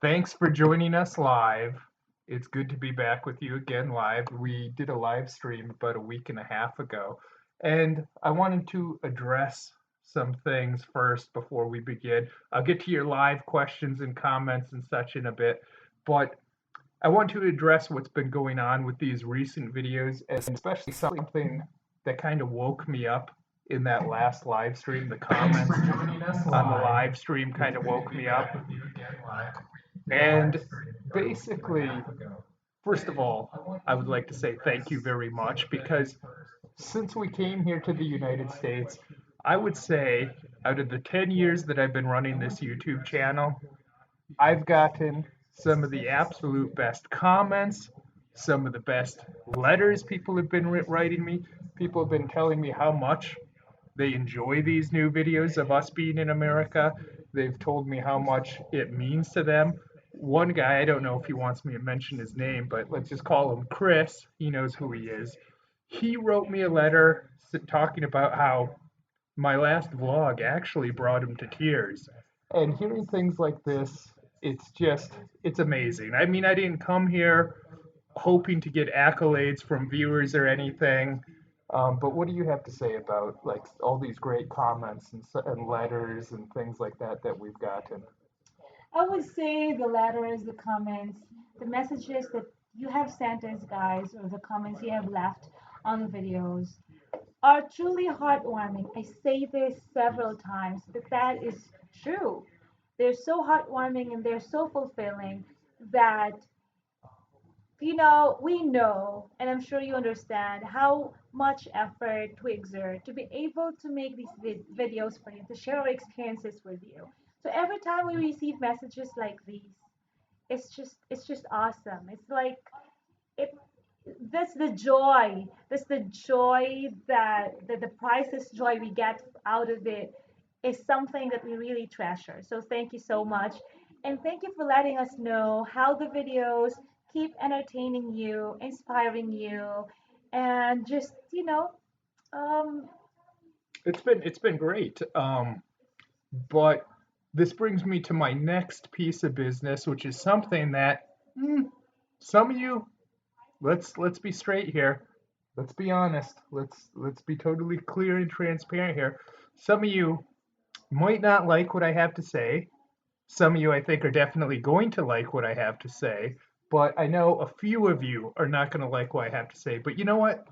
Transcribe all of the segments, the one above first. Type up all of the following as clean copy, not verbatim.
Thanks for joining us live. It's good to be back with you again live. We did a live stream about a week and a half ago, and I wanted to address some things first before we begin. I'll get to your live questions and comments and such in a bit, but I want to address what's been going on with these recent videos, and especially something that kind of woke me up in that last live stream. The comments on the live stream kind of woke me up. And basically, first of all, I would like to say thank you very much because since we came here to the United States, I would say out of the 10 years that I've been running this YouTube channel, I've gotten some of the absolute best comments, some of the best letters people have been writing me. People have been telling me how much they enjoy these new videos of us being in America. They've told me how much it means to them. One guy, I don't know if he wants me to mention his name, but let's just call him Chris. He knows who he is. He wrote me a letter talking about how my last vlog actually brought him to tears. And hearing things like this, it's amazing. I mean, I didn't come here hoping to get accolades from viewers or anything. But what do you have to say about like all these great comments and letters and things like that that we've gotten? I would say the letters, the comments, the messages that you have sent us, guys, or the comments you have left on the videos are truly heartwarming. I say this several times, but that is true. They're so heartwarming and they're so fulfilling that, we know, and I'm sure you understand how much effort we exert to be able to make these videos for you, to share our experiences with you. So every time we receive messages like these, it's just awesome. It's like it that's the joy that the priceless joy we get out of it is something that we really treasure. So thank you so much, and thank you for letting us know how the videos keep entertaining you, inspiring you, and just um It's been great. But this brings me to my next piece of business, which is something that some of you let's be straight here. Let's be honest. Let's be totally clear and transparent here. Some of you might not like what I have to say. Some of you I think are definitely going to like what I have to say, but I know a few of you are not going to like what I have to say. But you know what?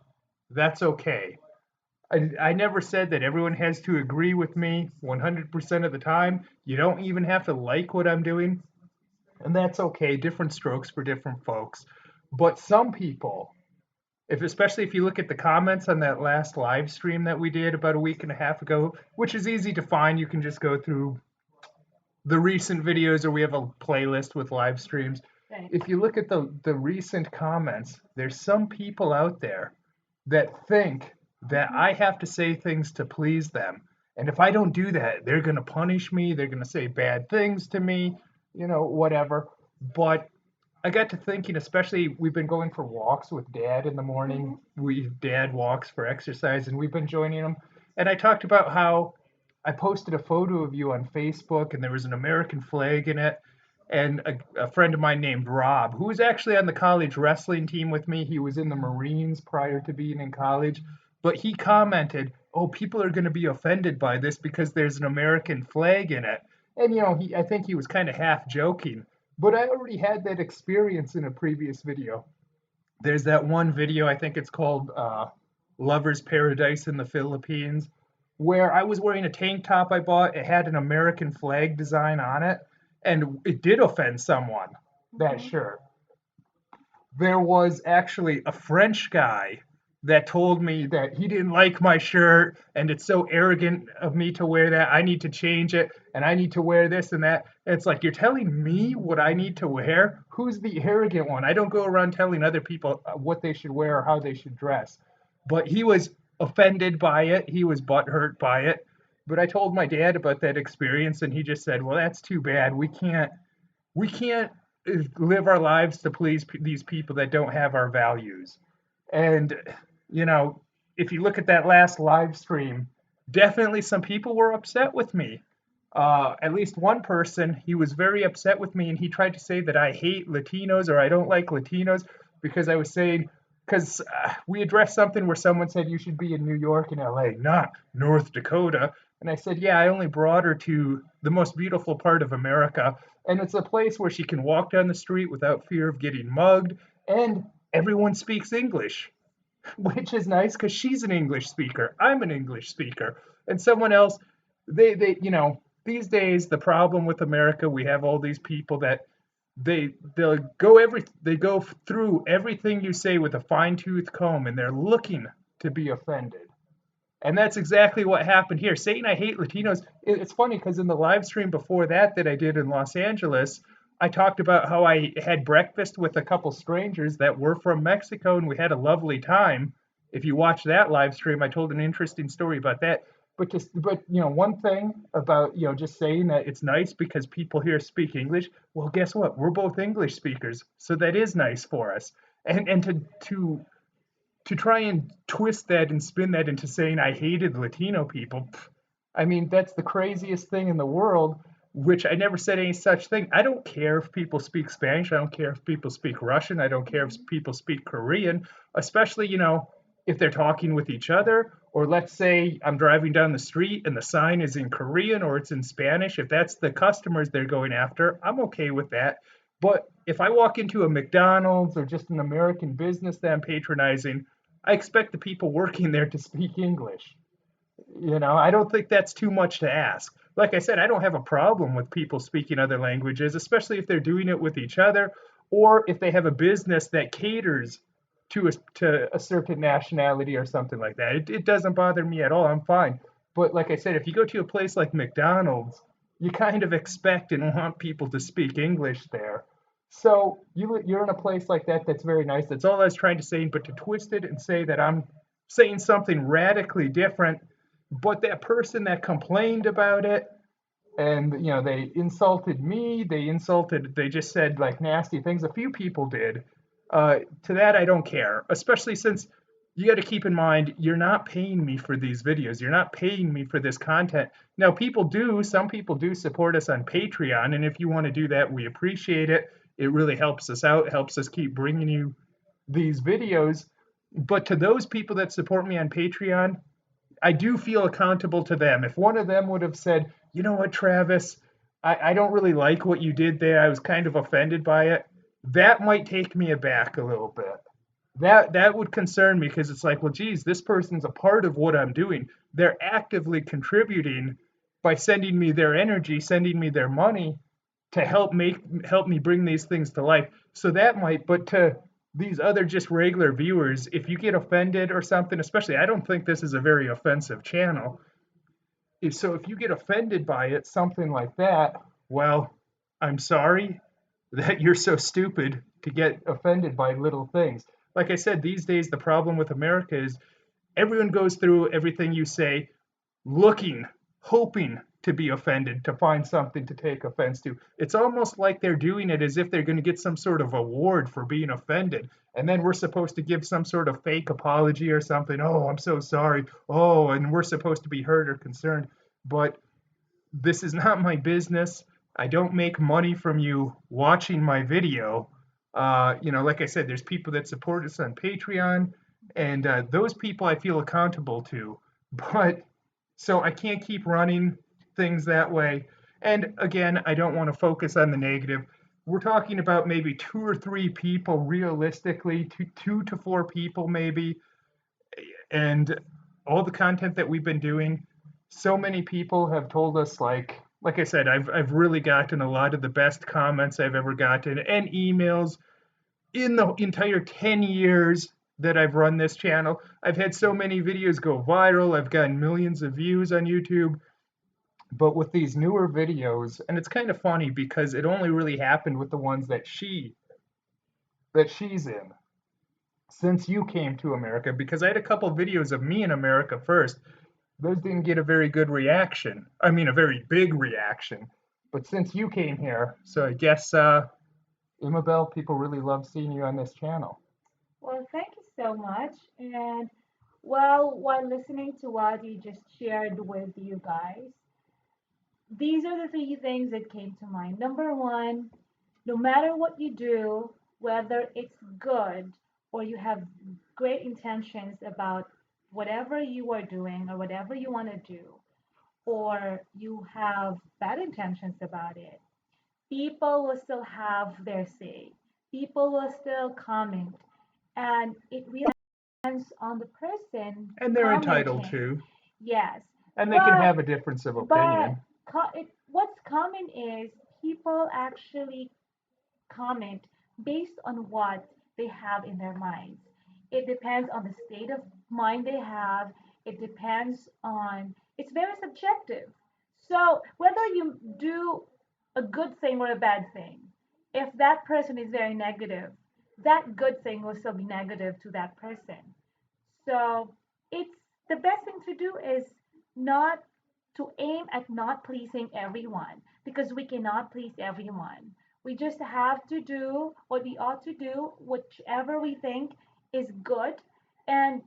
That's okay. I never said that everyone has to agree with me 100% of the time. You don't even have to like what I'm doing, and that's okay. Different strokes for different folks. But some people, if especially if you look at the comments on that last live stream that we did about a week and a half ago, which is easy to find, you can just go through the recent videos or we have a playlist with live streams. right. If you look at the recent comments, there's some people out there that think that I have to say things to please them. And if I don't do that, they're going to punish me, they're going to say bad things to me, whatever. But I got to thinking, especially we've been going for walks with dad in the morning. Dad walks for exercise and we've been joining him. And I talked about how I posted a photo of you on Facebook and there was an American flag in it. And a friend of mine named Rob, who was actually on the college wrestling team with me, he was in the Marines prior to being in college, but he commented, "Oh, people are going to be offended by this because there's an American flag in it." And I think he was kind of half joking, but I already had that experience in a previous video. There's that one video, I think it's called Lover's Paradise in the Philippines, where I was wearing a tank top I bought. It had an American flag design on it, and it did offend someone, that Mhm. shirt. There was actually a French guy that told me that he didn't like my shirt and it's so arrogant of me to wear that. I need to change it and I need to wear this and that. And it's like, you're telling me what I need to wear? Who's the arrogant one? I don't go around telling other people what they should wear or how they should dress. But he was offended by it, he was butthurt by it. But I told my dad about that experience and he just said, "Well, that's too bad. We can't live our lives to please these people that don't have our values." And you know, if you look at that last live stream, definitely some people were upset with me. At least one person, he was very upset with me and he tried to say that I hate Latinos or I don't like Latinos because I was saying, because we addressed something where someone said you should be in New York and LA, not North Dakota. And I said, yeah, I only brought her to the most beautiful part of America. And it's a place where she can walk down the street without fear of getting mugged. And everyone speaks English, which is nice because she's an English speaker. I'm an English speaker. And someone else, these days, the problem with America, we have all these people that they go through everything you say with a fine-tooth comb and they're looking to be offended. And that's exactly what happened here. Saying I hate Latinos, it's funny because in the live stream before that I did in Los Angeles, I talked about how I had breakfast with a couple strangers that were from Mexico and we had a lovely time. If you watch that live stream, I told an interesting story about that. But one thing about just saying that it's nice because people here speak English. Well, guess what? We're both English speakers, so that is nice for us. And to try and twist that and spin that into saying I hated Latino people, I mean, that's the craziest thing in the world, which I never said any such thing. I don't care if people speak Spanish. I don't care if people speak Russian. I don't care if people speak Korean, especially, if they're talking with each other. Or let's say I'm driving down the street and the sign is in Korean or it's in Spanish. If that's the customers they're going after, I'm okay with that. But if I walk into a McDonald's or just an American business that I'm patronizing, I expect the people working there to speak English. I don't think that's too much to ask. Like I said, I don't have a problem with people speaking other languages, especially if they're doing it with each other or if they have a business that caters to a certain nationality or something like that. It doesn't bother me at all. I'm fine. But like I said, if you go to a place like McDonald's, you kind of expect and want people to speak English there. So you're in a place like that that's very nice. That's all I was trying to say. But to twist it and say that I'm saying something radically different, but that person that complained about it and they insulted me, they just said like nasty things. A few people did. To that I don't care, especially since you got to keep in mind you're not paying me for these videos. You're not paying me for this content. Now some people do support us on Patreon, and if you want to do that, we appreciate it. It really helps us out, helps us keep bringing you these videos. But to those people that support me on Patreon, I do feel accountable to them. If one of them would have said, you know what, Travis, I don't really like what you did there. I was kind of offended by it. That might take me aback a little bit. That would concern me because it's like, well, geez, this person's a part of what I'm doing. They're actively contributing by sending me their energy, sending me their money to help me bring these things to life. So that might, but to these other just regular viewers, if you get offended or something, especially I don't think this is a very offensive channel. So if you get offended by it, something like that, well, I'm sorry that you're so stupid to get offended by little things. Like I said, these days the problem with America is everyone goes through everything you say looking, hoping to be offended, to find something to take offense to. It's almost like they're doing it as if they're going to get some sort of award for being offended. And then we're supposed to give some sort of fake apology or something. Oh, I'm so sorry. Oh, and we're supposed to be hurt or concerned. But this is not my business. I don't make money from you watching my video. Like I said, there's people that support us on Patreon, and those people I feel accountable to. But so I can't keep running things that way. And again, I don't want to focus on the negative. We're talking about maybe 2 or 3 people realistically, two to four people maybe, and all the content that we've been doing. So many people have told us like I said, I've really gotten a lot of the best comments I've ever gotten and emails in the entire 10 years that I've run this channel. I've had so many videos go viral. I've gotten millions of views on YouTube. But with these newer videos, and it's kind of funny because it only really happened with the ones that she's in since you came to America, because I had a couple videos of me in America first. Those didn't get a very good reaction. I mean, a very big reaction. But since you came here, so I guess Imabel, people really love seeing you on this channel. Well, thank you so much. And well, while listening to what you just shared with you guys, these are the three things that came to mind. Number one, no matter what you do, whether it's good or you have great intentions about whatever you are doing or whatever you want to do, or you have bad intentions about it, people will still have their say. People will still comment. And it really depends on the person And they're entitled commenting. to, Yes. and they can But have a difference of but opinion. what's common is people actually comment based on what they have in their minds. It depends on the state of mind they have. It depends on, it's very subjective. So whether you do a good thing or a bad thing, if that person is very negative, that good thing will still be negative to that person. So it's the best thing to do is not to aim at not pleasing everyone because we cannot please everyone. We just have to do what we ought to do, whichever we think is good. And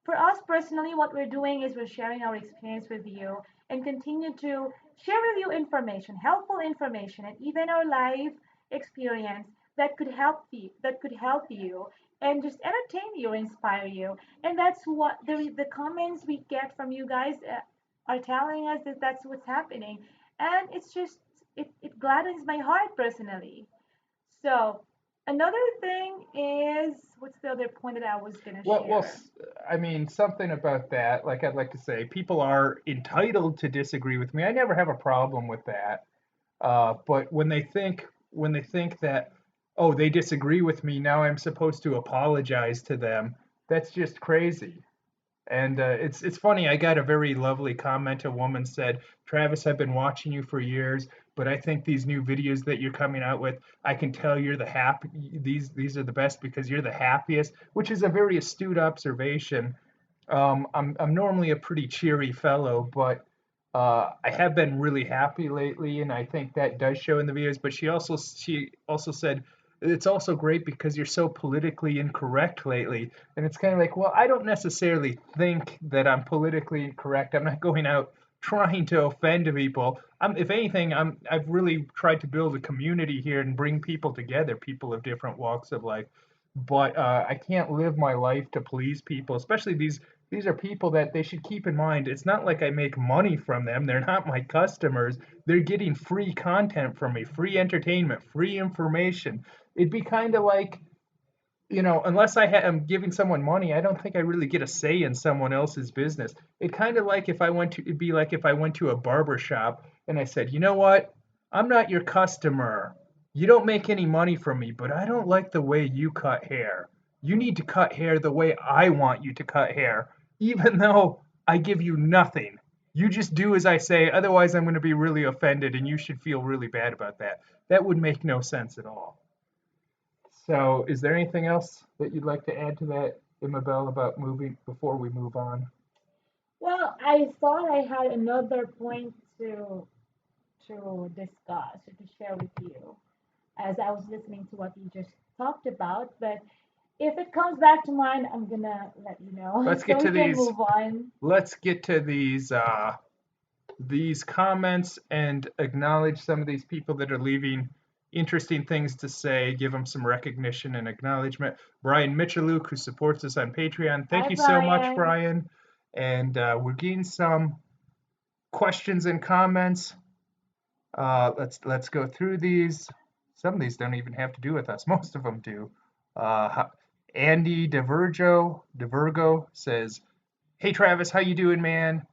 for us personally, what we're doing is we're sharing our experience with you and continue to share with you information, helpful information, and even our life experience that could help you and just entertain you, inspire you. And that's what the comments we get from you guys are telling us that that's what's happening. And it's just it gladdens my heart personally. So another thing is, what's the other point that I was gonna Well, share? I mean, something about that. Like I'd like to say, people are entitled to disagree with me. I never have a problem with that. But when they think that, oh, they disagree with me, now I'm supposed to apologize to them. That's just crazy. And it's funny. I got a very lovely comment. A woman said, "Travis, I've been watching you for years, but I think these new videos that you're coming out with, I can tell you're the happy. These are the best because you're the happiest," which is a very astute observation. I'm normally a pretty cheery fellow, but I have been really happy lately, and I think that does show in the videos. But she also said it's also great because you're so politically incorrect lately, and it's kind of like, well, I don't necessarily think that I'm politically incorrect. I'm not going out trying to offend people. If anything, I've really tried to build a community here and bring people together, people of different walks of life. But I can't live my life to please people, especially these are people that they should keep in mind. It's not like I make money from them. They're not my customers. They're getting free content from me, free entertainment, free information. It'd be kind of like, unless am giving someone money, I don't think I really get a say in someone else's business. It'd be like if I went to a barber shop and I said, you know what? I'm not your customer. You don't make any money from me, but I don't like the way you cut hair. You need to cut hair the way I want you to cut hair, even though I give you nothing. You just do as I say, otherwise I'm going to be really offended and you should feel really bad about that. That would make no sense at all. So, is there anything else that you'd like to add to that, Imabel, about moving before we move on? Well, I thought I had another point to discuss or to share with you as I was listening to what you just talked about. But if it comes back to mind, I'm gonna let you know Let's so get we to can these. move on. Let's get to these comments and acknowledge some of these people that are leaving interesting things to say. Give them some recognition and acknowledgement. Brian Michaluk, who supports us on Patreon. Thank Hi, you so much, Brian. Brian. And we're getting some questions and comments. Let's go through these. Some of these don't even have to do with us. Most of them do. Uh, Andy DeVirgo says, "Hey Travis, how you doing, man?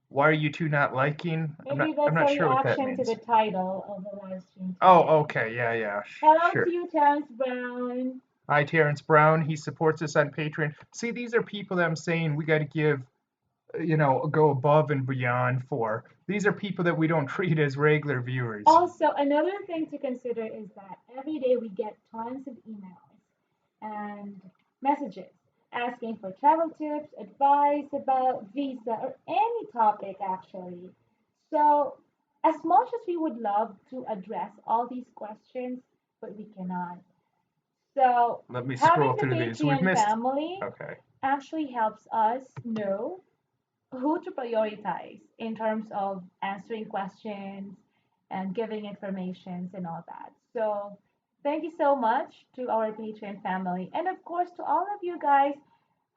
Why are you two not liking?" I'm Maybe not I'm that's not a sure what that reaction to the means. title of the live stream Oh, today. okay, yeah, yeah, Hello to sure. you, Terrence Brown. Hi, Terrence Brown. He supports us on Patreon. See, these are people that I'm saying we got to give, go above and beyond for. These are people that we don't treat as regular viewers. Also, another thing to consider is that every day we get tons of emails and messages asking for travel tips, advice about visa, or any topic actually. So, as much as we would love to address all these questions, but we cannot. So, Let me having scroll the through these. We've Patreon missed. family Okay. actually helps us know. who to prioritize in terms of answering questions and giving informations and all that. So thank you so much to our Patreon family, and of course to all of you guys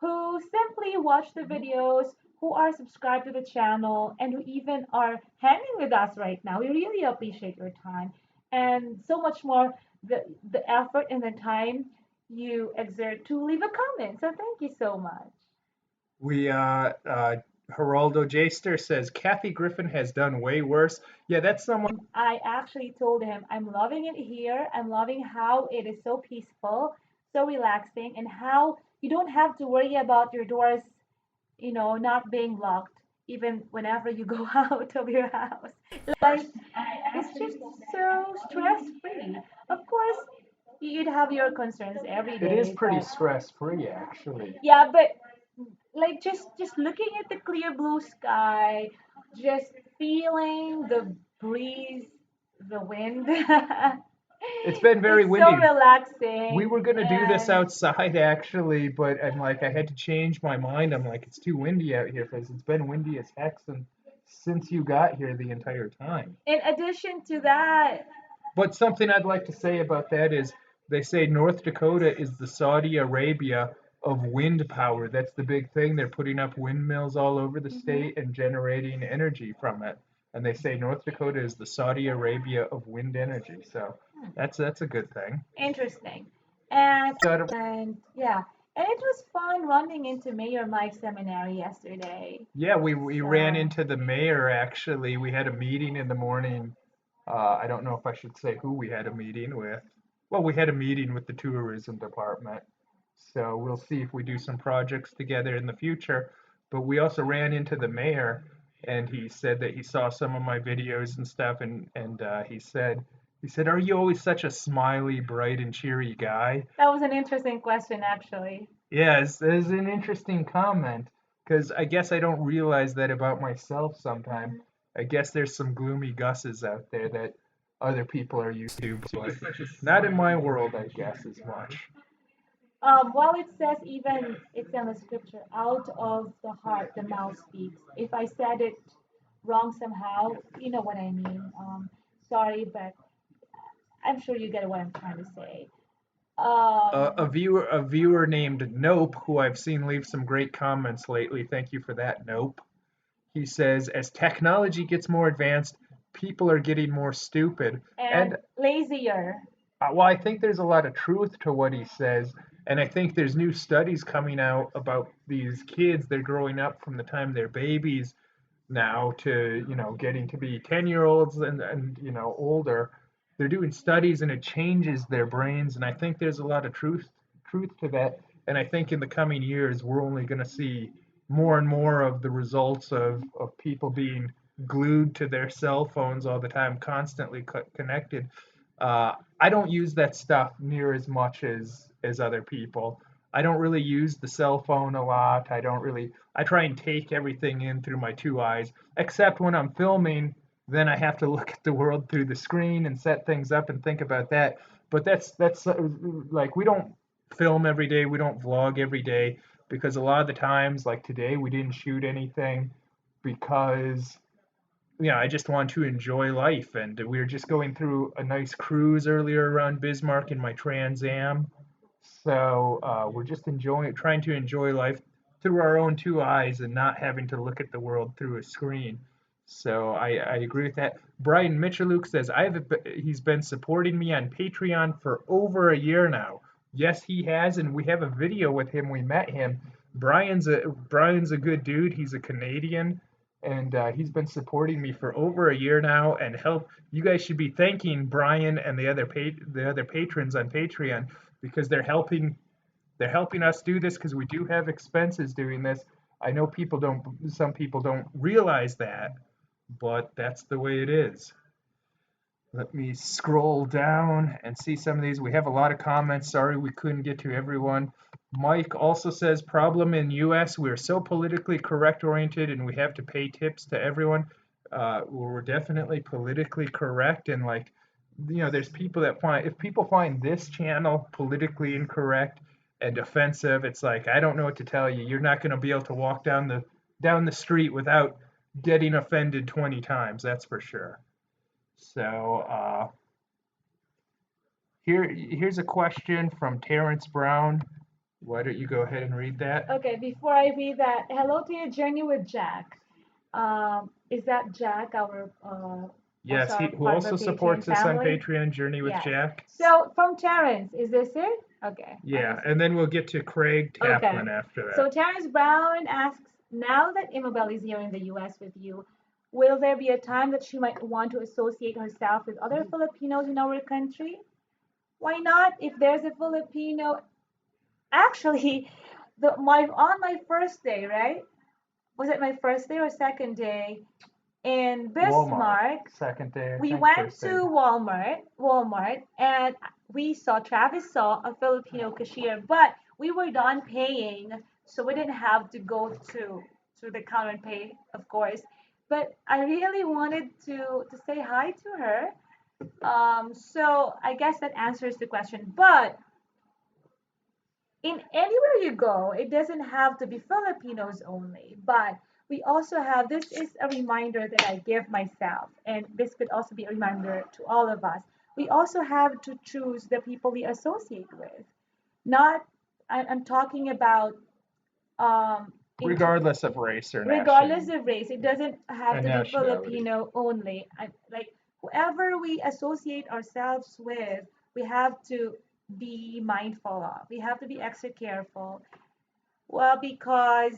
who simply watch the videos, who are subscribed to the channel, and who even are hanging with us right now. We really appreciate your time and so much more the effort and the time you exert to leave a comment. So thank you so much. We Geraldo Jaster says Kathy Griffin has done way worse. Yeah, that's someone. I actually told him I'm loving it here. I'm loving how it is so peaceful, so relaxing, and how you don't have to worry about your doors, not being locked even whenever you go out of your house. Like it's just so stress free. Of course, you'd have your concerns every It is day, pretty but stress free, actually. yeah, but like just looking at the clear blue sky, just feeling the breeze, the wind. It's been very It's so windy. We relaxing were gonna do this and outside actually, but I'm like I had to change my mind. I'm like it's too windy out here because it's been windy as heck since you got here the entire time. in addition to that, But something I'd like to say about that is they say North Dakota is the Saudi Arabia of wind power. That's the big thing. They're putting up windmills all over the mhm, state and generating energy from it. And they say North Dakota is the Saudi Arabia of wind energy. So that's a good thing. interesting. And So and yeah, and it was fun running into Mayor Mike's seminary yesterday. yeah, we ran So into the mayor actually. We had a meeting in the morning. I don't know if I should say who we had a meeting with. Well, we had a meeting with the tourism department. So we'll see if we do some projects together in the future. But we also ran into the mayor, and he said that he saw some of my videos and stuff, and he said, "Are you always such a smiley, bright, and cheery guy?" that was an interesting question, actually. Yeah, it's an interesting comment because I guess I don't realize that about myself sometimes. Mhm. I guess there's some gloomy gusses out there that other people are used to, but not in my world, I guess, as much. While it says even it's in the scripture, out of the heart the mouth speaks. If I said it wrong somehow, you know what I mean. Sorry, but I'm sure you get what I'm trying to say. A viewer named Nope, who I've seen leave some great comments lately. Thank you for that, Nope. He says, as technology gets more advanced, people are getting more stupid. and And lazier. well, I think there's a lot of truth to what he says. And I think there's new studies coming out about these kids. They're growing up from the time they're babies now to getting to be 10-year-olds and older. They're doing studies and it changes their brains, and I think there's a lot of truth to that. And I think in the coming years we're only going to see more and more of the results of people being glued to their cell phones all the time, constantly connected. I don't use that stuff near as much as other people. I don't really use the cell phone a lot. I try and take everything in through my two eyes, except when I'm filming, then I have to look at the world through the screen and set things up and think about that. But that's like we don't film every day, we don't vlog every day because a lot of the times, like today, we didn't shoot anything because I just want to enjoy life. And we were just going through a nice cruise earlier around Bismarck in my Trans Am. So we're just trying to enjoy life through our own two eyes and not having to look at the world through a screen. So I agree with that. Brian Michaluk says he's been supporting me on Patreon for over a year now. Yes, he has, and we have a video with him. We met him. Brian's a good dude. He's a Canadian, and he's been supporting me for over a year now. And help you guys should be thanking Brian and the other patrons on Patreon because they're helping us do this because we do have expenses doing this. I know some people don't realize that, but that's the way it is. Let me scroll down and see some of these. We have a lot of comments. Sorry we couldn't get to everyone. Mike also says, problem in US, we're so politically correct oriented and we have to pay tips to everyone. We're definitely politically correct, and like, there's people that if people find this channel politically incorrect and offensive, it's like, I don't know what to tell you. You're not going to be able to walk down down the street without getting offended 20 times, that's for sure. So here's a question from Terrence Brown. Why don't you go ahead and read that? Okay, before I read that, hello to your journey with Jack. Is that Jack, our Yes, also he our who part of our also Patreon supports us on family? Patreon, Journey with Yes. Jack. So from Terrence, is this it? Okay. Let me Yeah, see. and then we'll get to Craig Okay. Taplin after So that. Terrence Brown asks, now that Imabel is here in the US with you, will there be a time that she might want to associate herself with other Filipinos in our country? Why not? If there's a Filipino, actually, my on my first day, right? Was it my first day or second day in Walmart, Bismarck? second day, I We think, went first to day. Walmart, and Travis saw a Filipino cashier, but we were done paying, so we didn't have to go to the counter and pay, of course. But I really wanted to say hi to her. So I guess that answers the question. But in anywhere you go, it doesn't have to be Filipinos only, but we also have, this is a reminder that I give myself, and this could also be a reminder to all of us. We also have to choose the people we associate with. Not, I'm talking about in Regardless of race or regardless of race. It doesn't have to be nationality. Filipino only. Like whoever we associate ourselves with, we have to be mindful of. We have to be extra careful. Well, because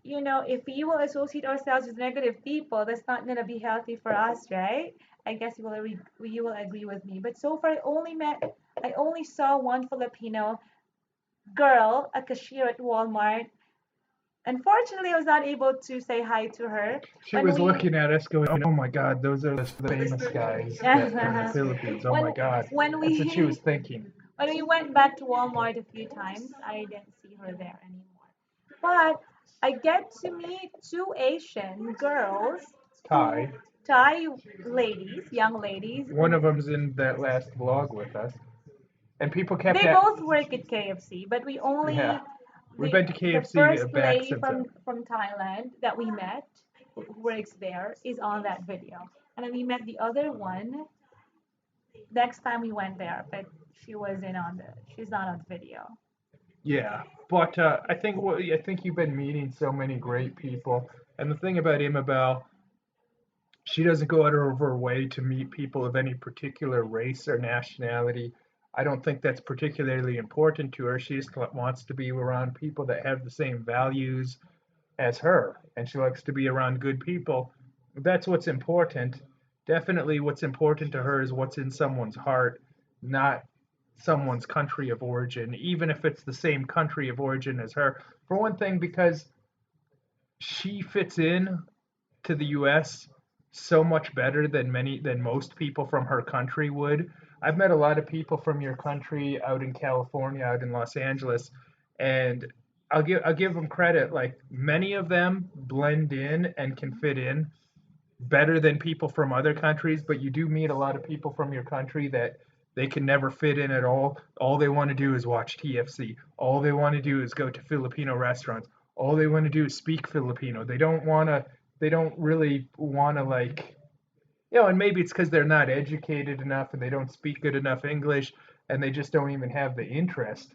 if we will associate ourselves with negative people, that's not gonna be healthy for us, right? I guess you will agree with me. But so far, I only saw one Filipino girl, a cashier at Walmart. Unfortunately, I was not able to say hi to her She when was we looking at us going, "Oh my God, those are the famous guys that from the Philippines. Oh when my God." when That's what she we was thinking. when we went back to Walmart a few times, I didn't see her there anymore. But I get to meet two Asian girls, two Thai. Thai ladies, young ladies. One of them's in that last vlog with us. And people kept They at, both work at KFC, but we yeah. only We've the been to the KFC first back lady since then. from Thailand that we met, who works there, is on that video, and then we met the other one next time we went there, but she's not on the video. Yeah, but I think you've been meeting so many great people, and the thing about Imabel, she doesn't go out of her way to meet people of any particular race or nationality. I don't think that's particularly important to her. She just wants to be around people that have the same values as her, and she likes to be around good people. That's what's important. Definitely, what's important to her is what's in someone's heart, not someone's country of origin, even if it's the same country of origin as her. For one thing, because she fits in to the US so much better than most people from her country would. I've met a lot of people from your country out in California, out in Los Angeles, and I'll give them credit. Like many of them blend in and can fit in better than people from other countries, but you do meet a lot of people from your country that they can never fit in at all. All they want to do is watch TFC. All they want to do is go to Filipino restaurants. All they want to do is speak Filipino. They don't really want to like, and maybe it's because they're not educated enough and they don't speak good enough English and they just don't even have the interest.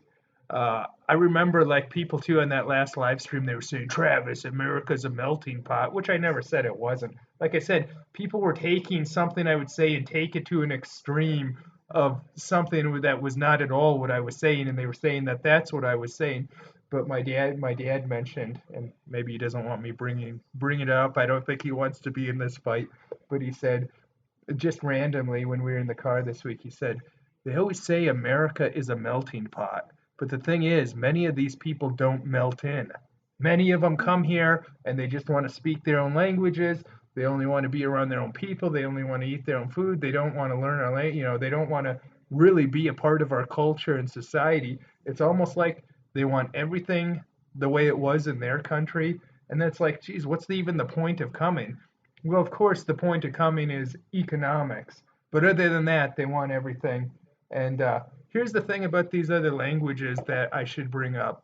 I remember like people too on that last live stream, they were saying, Travis, America's a melting pot, which I never said it wasn't. Like I said, people were taking something I would say and take it to an extreme of something that was not at all what I was saying, and they were saying that that's what I was saying. But my dad mentioned, and maybe he doesn't want me bring it up. I don't think he wants to be in this fight, but he said just randomly when we were in the car this week, he said, they always say America is a melting pot. But the thing is, many of these people don't melt in. Many of them come here and they just want to speak their own languages. They only want to be around their own people. They only want to eat their own food. They don't want to learn our language. They don't want to really be a part of our culture and society. It's almost like they want everything the way it was in their country. And that's like, geez, even the point of coming? Well, of course, the point of coming is economics. But other than that, they want everything. And here's the thing about these other languages that I should bring up.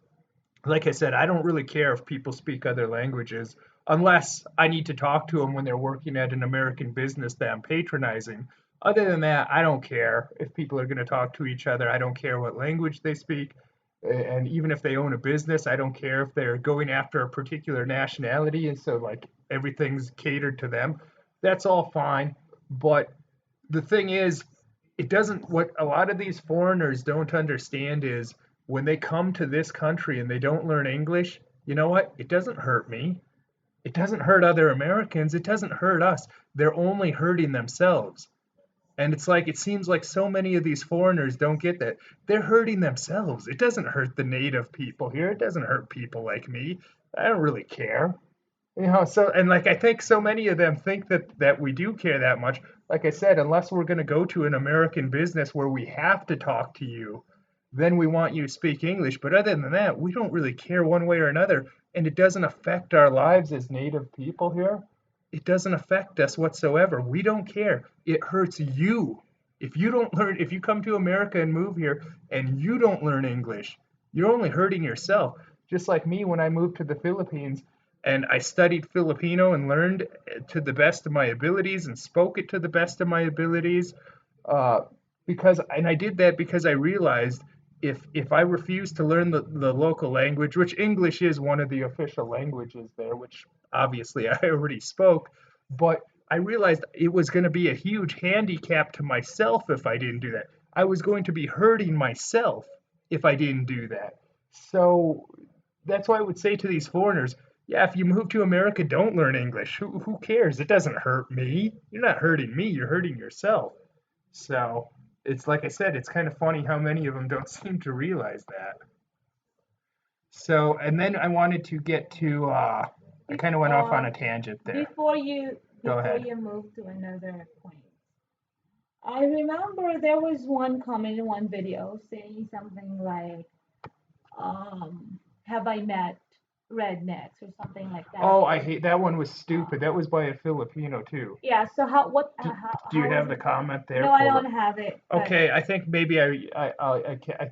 Like I said, I don't really care if people speak other languages unless I need to talk to them when they're working at an American business that I'm patronizing. Other than that, I don't care if people are going to talk to each other. I don't care what language they speak. And even if they own a business, I don't care if they're going after a particular nationality. And so, like, everything's catered to them. That's all fine. But the thing is, it doesn't, what a lot of these foreigners don't understand is when they come to this country and they don't learn English, you know what? It doesn't hurt me. It doesn't hurt other Americans. It doesn't hurt us. They're only hurting themselves. And it's like, it seems like so many of these foreigners don't get that. They're hurting themselves. It doesn't hurt the native people here. It doesn't hurt people like me. I don't really care. So and like I think so many of them think that we do care that much. Like I said, unless we're going to go to an American business where we have to talk to you, then we want you to speak English. But other than that, we don't really care one way or another, and it doesn't affect our lives as native people here. It doesn't affect us whatsoever. We don't care. It hurts you. If you come to America and move here and you don't learn English, you're only hurting yourself. Just like me when I moved to the Philippines and I studied Filipino and learned to the best of my abilities and spoke it to the best of my abilities. Uh, and I did that because I realized if I refuse to learn the local language, which English is one of the official languages there, which obviously I already spoke, but I realized it was going to be a huge handicap to myself if I didn't do that. I was going to be hurting myself if I didn't do that. So that's why I would say to these foreigners, yeah, if you move to America, don't learn English. Who cares? It doesn't hurt me. You're not hurting me, you're hurting yourself. So it's like I said, it's kind of funny how many of them don't seem to realize that. So, and then I wanted to get to, I Be- kind of went off on uh, a tangent there. before you Go before ahead. you move to another point, I remember there was one comment in one video saying something like, "Have I met rednecks?" or something like that. Oh, I hate that one was stupid. That was by a Filipino too. Yeah. So Do, do you how was have the it? comment there No, I pulled don't up? have it. But Okay, I think maybe I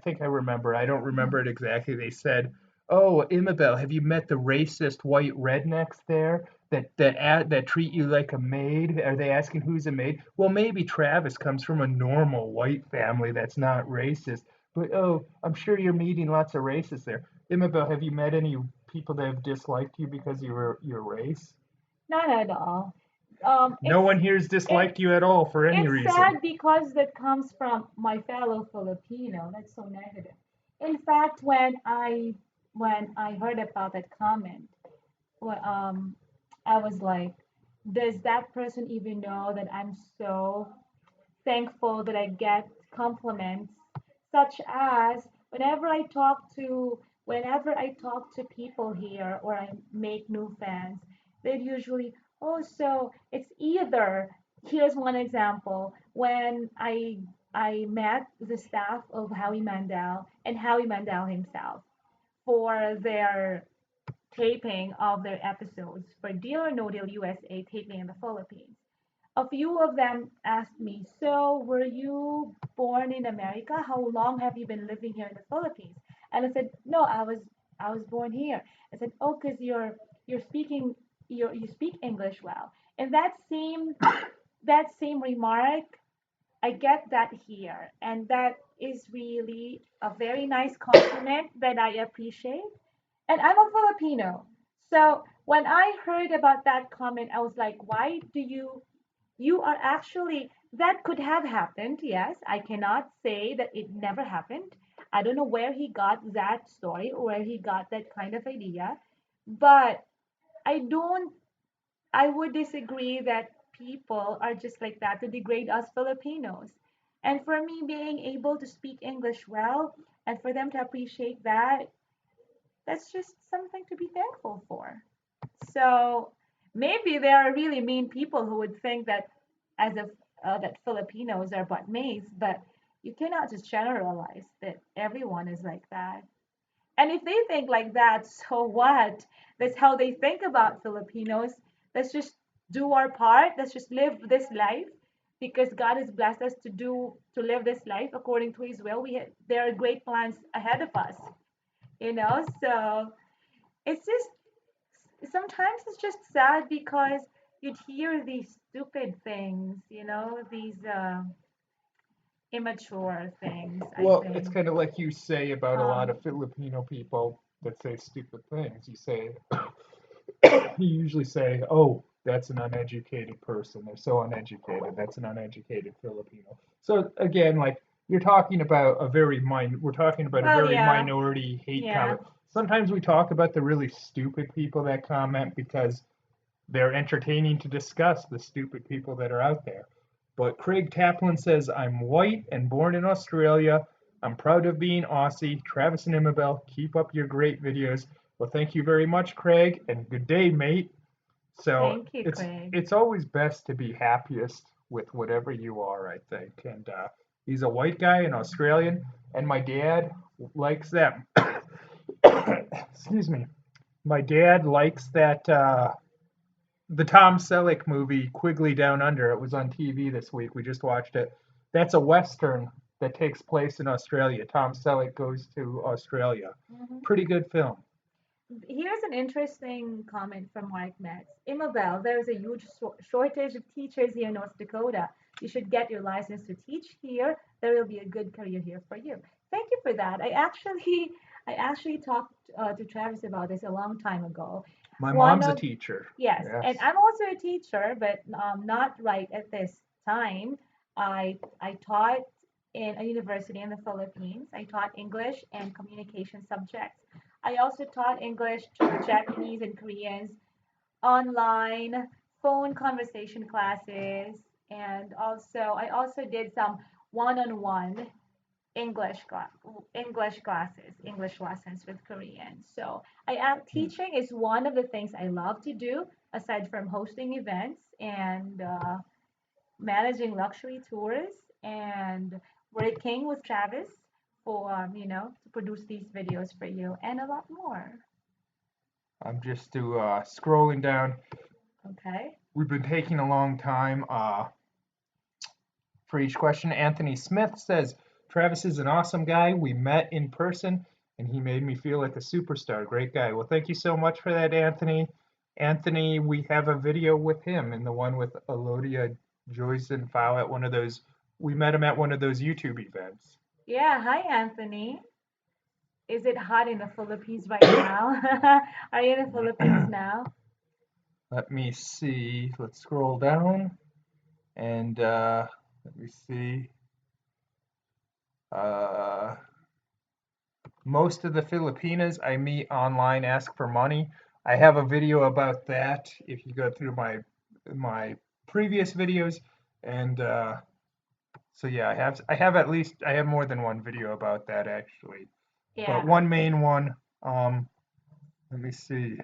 think I remember. I don't remember it exactly. They said, "Oh, Imabel, have you met the racist white rednecks there that treat you like a maid?" Are they asking who's a maid? Well, maybe Travis comes from a normal white family that's not racist. But oh, I'm sure you're meeting lots of racists there. Imabel, have you met any people that have disliked you because of your race? not at all. No one here's disliked It's you at all for any it's reason. sad because that comes from my fellow Filipino. That's so negative. In fact, when I heard about that comment, well, I was like, does that person even know that I'm so thankful that I get compliments, such as whenever I talk to people here or I make new fans, they'd usually, oh, so it's either, here's one example, when I met the staff of Howie Mandel and Howie Mandel himself for their taping of their episodes for Deal or No Deal USA taping in the Philippines. A few of them asked me, "So, were you born in America? How long have you been living here in the Philippines?" And I said, "No, I was born here." I said, "Oh, because you're speaking you speak English well." And that same remark, I get that here, and that is really a very nice compliment that I appreciate. And I'm a Filipino. So when I heard about that comment, I was like, why do you are actually, that could have happened. Yes, I cannot say that it never happened. I don't know where he got that story or where he got that kind of idea, but I don't, I would disagree that people are just like that to degrade us Filipinos. And for me, being able to speak English well and for them to appreciate that, that's just something to be thankful for. So maybe there are really mean people who would think that as if that Filipinos are but maids, but you cannot just generalize that everyone is like that. And if they think like that, so what? That's how they think about Filipinos. Let's just do our part. Let's just live this life because God has blessed us to live this life according to His will. There are great plans ahead of us. So it's just sometimes it's just sad because you'd hear these stupid things, these immature things, I Well, it's think. kind of like you say about a lot Um, of Filipino people that say stupid things. You usually say, "Oh, that's an uneducated person. They're so uneducated. That's an uneducated Filipino." So again, like you're talking about we're talking about a well, very yeah, minority hate yeah. comment. Sometimes we talk about the really stupid people that comment because they're entertaining to discuss the stupid people that are out there. But Craig Taplin says, I'm white and born in Australia. I'm proud of being Aussie. Travis and Imabel, keep up your great videos. Well, thank you very much, Craig, and good day, mate. So Thank you, it's Craig. it's always best to be happiest with whatever you are, I think. And he's a white guy, an Australian, and my dad likes them. Excuse me. My dad likes that the Tom Selleck movie Quigley Down Under. It was on TV this week. We just watched it. That's a western that takes place in Australia. Tom Selleck goes to Australia. Mhm. Pretty good film. Here's an interesting comment from Mark Metz. Immobile, there's a huge shortage of teachers here in North Dakota. You should get your license to teach here. There will be a good career here for you. Thank you for that. I actually talked to Travis about this a long time ago. My One mom's a of teacher. Yes, and Yes. I'm also a teacher, but not right at this time. I taught in a university in the Philippines. I taught English and communication subjects. I also taught English to Japanese and Koreans online, phone conversation classes, and I also did some one-on-one English class, English classes, English lessons with Koreans. So teaching is one of the things I love to do aside from hosting events and managing luxury tours and working with Travis for to produce these videos for you and a lot more. I'm just scrolling down. Okay. We've been taking a long time for each question. Anthony Smith says, Travis is an awesome guy. We met in person and he made me feel like a superstar. Great guy. Well, thank you so much for that, Anthony. Anthony, we have a video with him and the one with Elodia Joyce and Fao at one of those. We met him at one of those YouTube events. Yeah. Hi, Anthony. Is it hot in the Philippines right now? Are you in the Philippines now? Let me see. Let's scroll down and let me see. Uh, Most of the Filipinas I meet online ask for money. I have a video about that if you go through my previous videos, and so yeah, I have more than one video about that actually, but Yeah. one main one. Um, Let me see.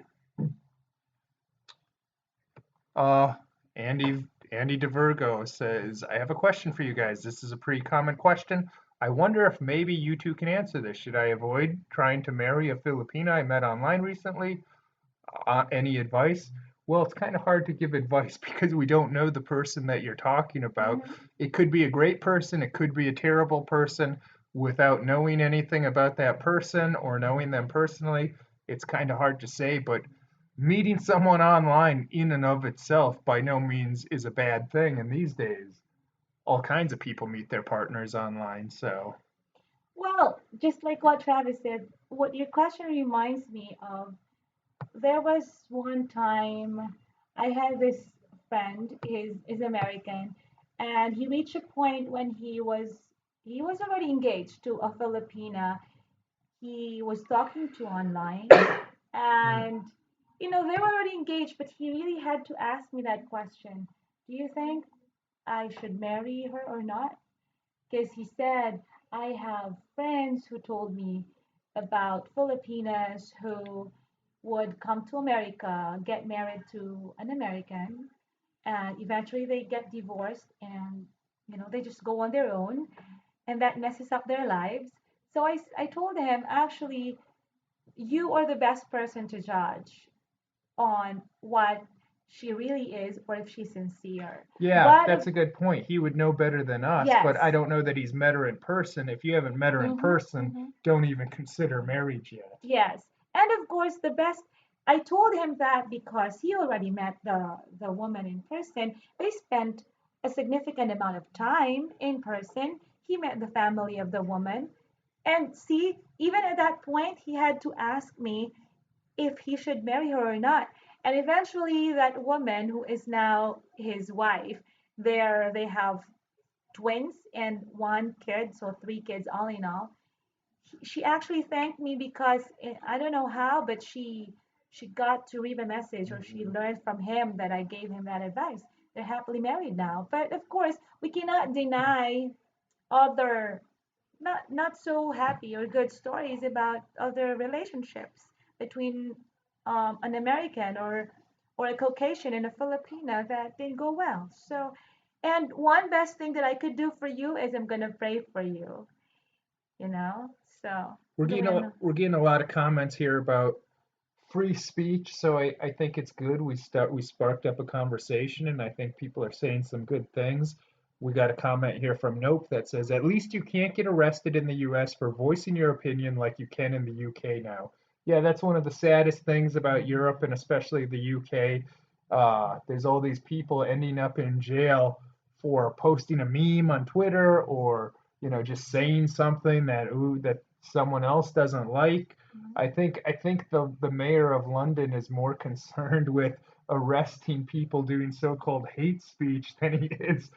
Uh, Andy Andy DeVirgo says, I have a question for you guys. This is a pretty common question. I wonder if maybe you two can answer this. Should I avoid trying to marry a Filipina I met online recently? Any advice? Well, it's kind of hard to give advice because we don't know the person that you're talking about. Hmm. It could be a great person, it could be a terrible person. Without knowing anything about that person or knowing them personally, it's kind of hard to say, but meeting someone online in and of itself by no means is a bad thing. And these days, all kinds of people meet their partners online. So, Well, just like what Travis said, what your question reminds me of, there was one time I had this friend, is American, and he reached a point when he was already engaged to a Filipina he was talking to online, mm, and they were already engaged, but he really had to ask me that question: do you think I should marry her or not? Because he said, I have friends who told me about Filipinas who would come to America, get married to an American, and eventually they get divorced and they just go on their own, and that messes up their lives. So I told him, actually, you are the best person to judge on what she really is or if she's sincere. Yeah, But that's a good point. He would know better than us, but I yes. don't know that he's met her in person. If you haven't met her in Mm-hmm, person, mm-hmm. don't even consider marriage yet. Yes. And of course, the best, I told him that because he already met the woman in person. They spent a significant amount of time in person. He met the family of the woman. And see, even at that point, he had to ask me if he should marry her or not. And eventually, that woman, who is now his wife, they have twins and one kid, so three kids all in all. She actually thanked me because I don't know how, but she got to read a message or she learned from him that I gave him that advice. They're happily married now. But of course, we cannot deny other not so happy or good stories about other relationships between an American or a Caucasian and a Filipina that didn't go well. So, and one best thing that I could do for you is I'm gonna pray for you. You know, so doing We're getting a lot of comments here about free speech, so I think it's good. We sparked up a conversation, and I think people are saying some good things. We got a comment here from Nope that says, "At least you can't get arrested in the U.S. for voicing your opinion like you can in the U.K. now." Yeah, that's one of the saddest things about Europe and especially the UK. There's all these people ending up in jail for posting a meme on Twitter or just saying something that someone else doesn't like. I think the mayor of London is more concerned with arresting people doing so-called hate speech than he is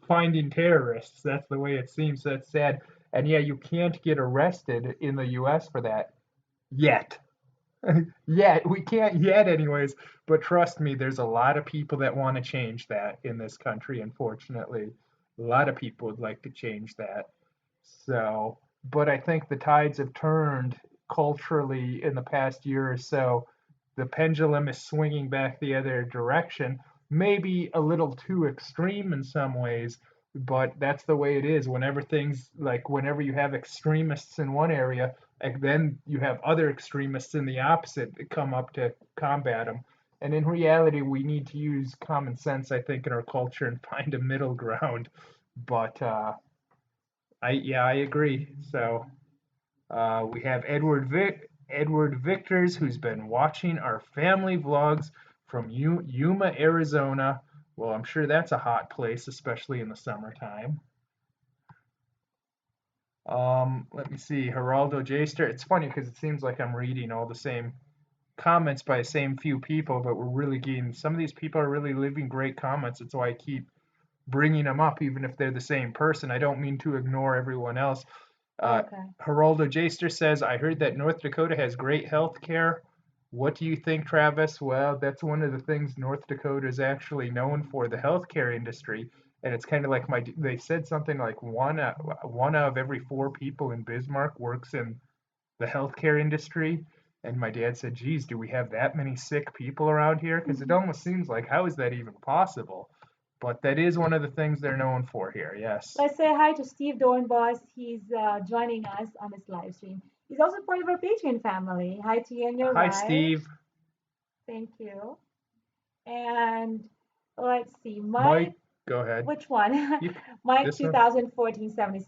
finding terrorists. That's the way it seems. That's sad. And yeah, you can't get arrested in the US for that yet. Yet. We can't yet anyways, but trust me, there's a lot of people that want to change that in this country, unfortunately. A lot of people would like to change that. So, but I think the tides have turned culturally in the past year or so. The pendulum is swinging back the other direction, maybe a little too extreme in some ways, but that's the way it is. Whenever you have extremists in one area, and then you have other extremists in the opposite that come up to combat them. And in reality, we need to use common sense, I think, in our culture and find a middle ground. But I agree. So we have Edward Victors, who's been watching our family vlogs from Yuma, Arizona. Well, I'm sure that's a hot place, especially in the summertime. Let me see, Geraldo Jaster. It's funny because it seems like I'm reading all the same comments by the same few people, but we're really getting some of these people are really leaving great comments. That's why I keep bringing them up, even if they're the same person. I don't mean to ignore everyone else. Uh, okay. Geraldo Jaster says, I heard that North Dakota has great health care. What do you think, Travis? Well, that's one of the things North Dakota is actually known for, the healthcare industry. And it's kind of like they said something like one of every four people in Bismarck works in the healthcare industry. And my dad said, geez, do we have that many sick people around here? Because it almost seems like, how is that even possible? But that is one of the things they're known for here, yes. Let's say hi to Steve Dornbos. He's joining us on this live stream. He's also part of our Patreon family. Hi to you in your Hi, lives. Steve. Thank you. And let's see, Mike. Mike, go ahead. Which one? You, Mike this one? 2014-76.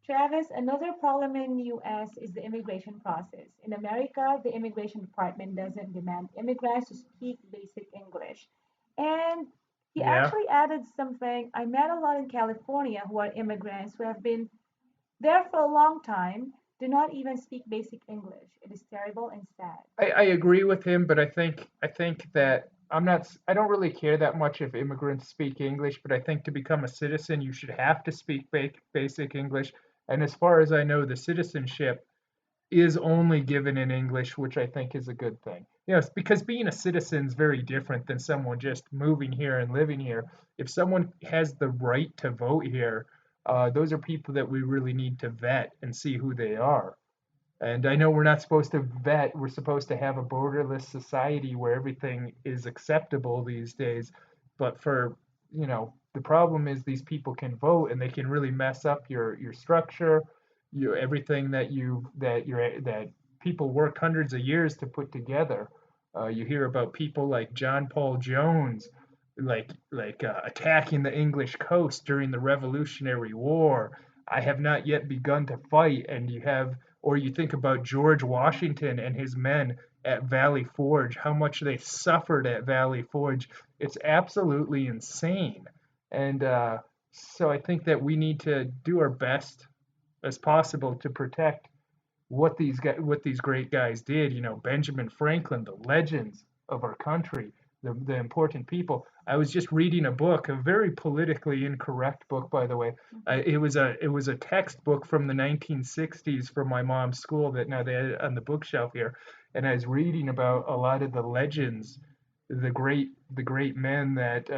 Travis, another problem in US is the immigration process. In America, the immigration department doesn't demand immigrants to speak basic English. And he Yeah. actually added something. I met a lot in California who are immigrants who have been there for a long time, do not even speak basic English. It is terrible and sad. I agree with him, but I think that I don't really care that much if immigrants speak English, but I think to become a citizen you should have to speak basic English. And as far as I know, the citizenship is only given in English, which I think is a good thing. Yes, because being a citizen is very different than someone just moving here and living here. If someone has the right to vote here, those are people that we really need to vet and see who they are. And I know we're not supposed to vet, we're supposed to have a borderless society where everything is acceptable these days. But the problem is these people can vote and they can really mess up your structure, everything that people worked hundreds of years to put together. You hear about people like John Paul Jones, attacking the English coast during the Revolutionary War. I have not yet begun to fight, and or you think about George Washington and his men at Valley Forge, how much they suffered at Valley Forge. It's absolutely insane, and so I think that we need to do our best as possible to protect what these great guys did. Benjamin Franklin, the legends of our country, the important people. I was just reading a book, a very politically incorrect book, by the way. It was a textbook from the 1960s from my mom's school that now they had on the bookshelf here, and I was reading about a lot of the legends, the great men that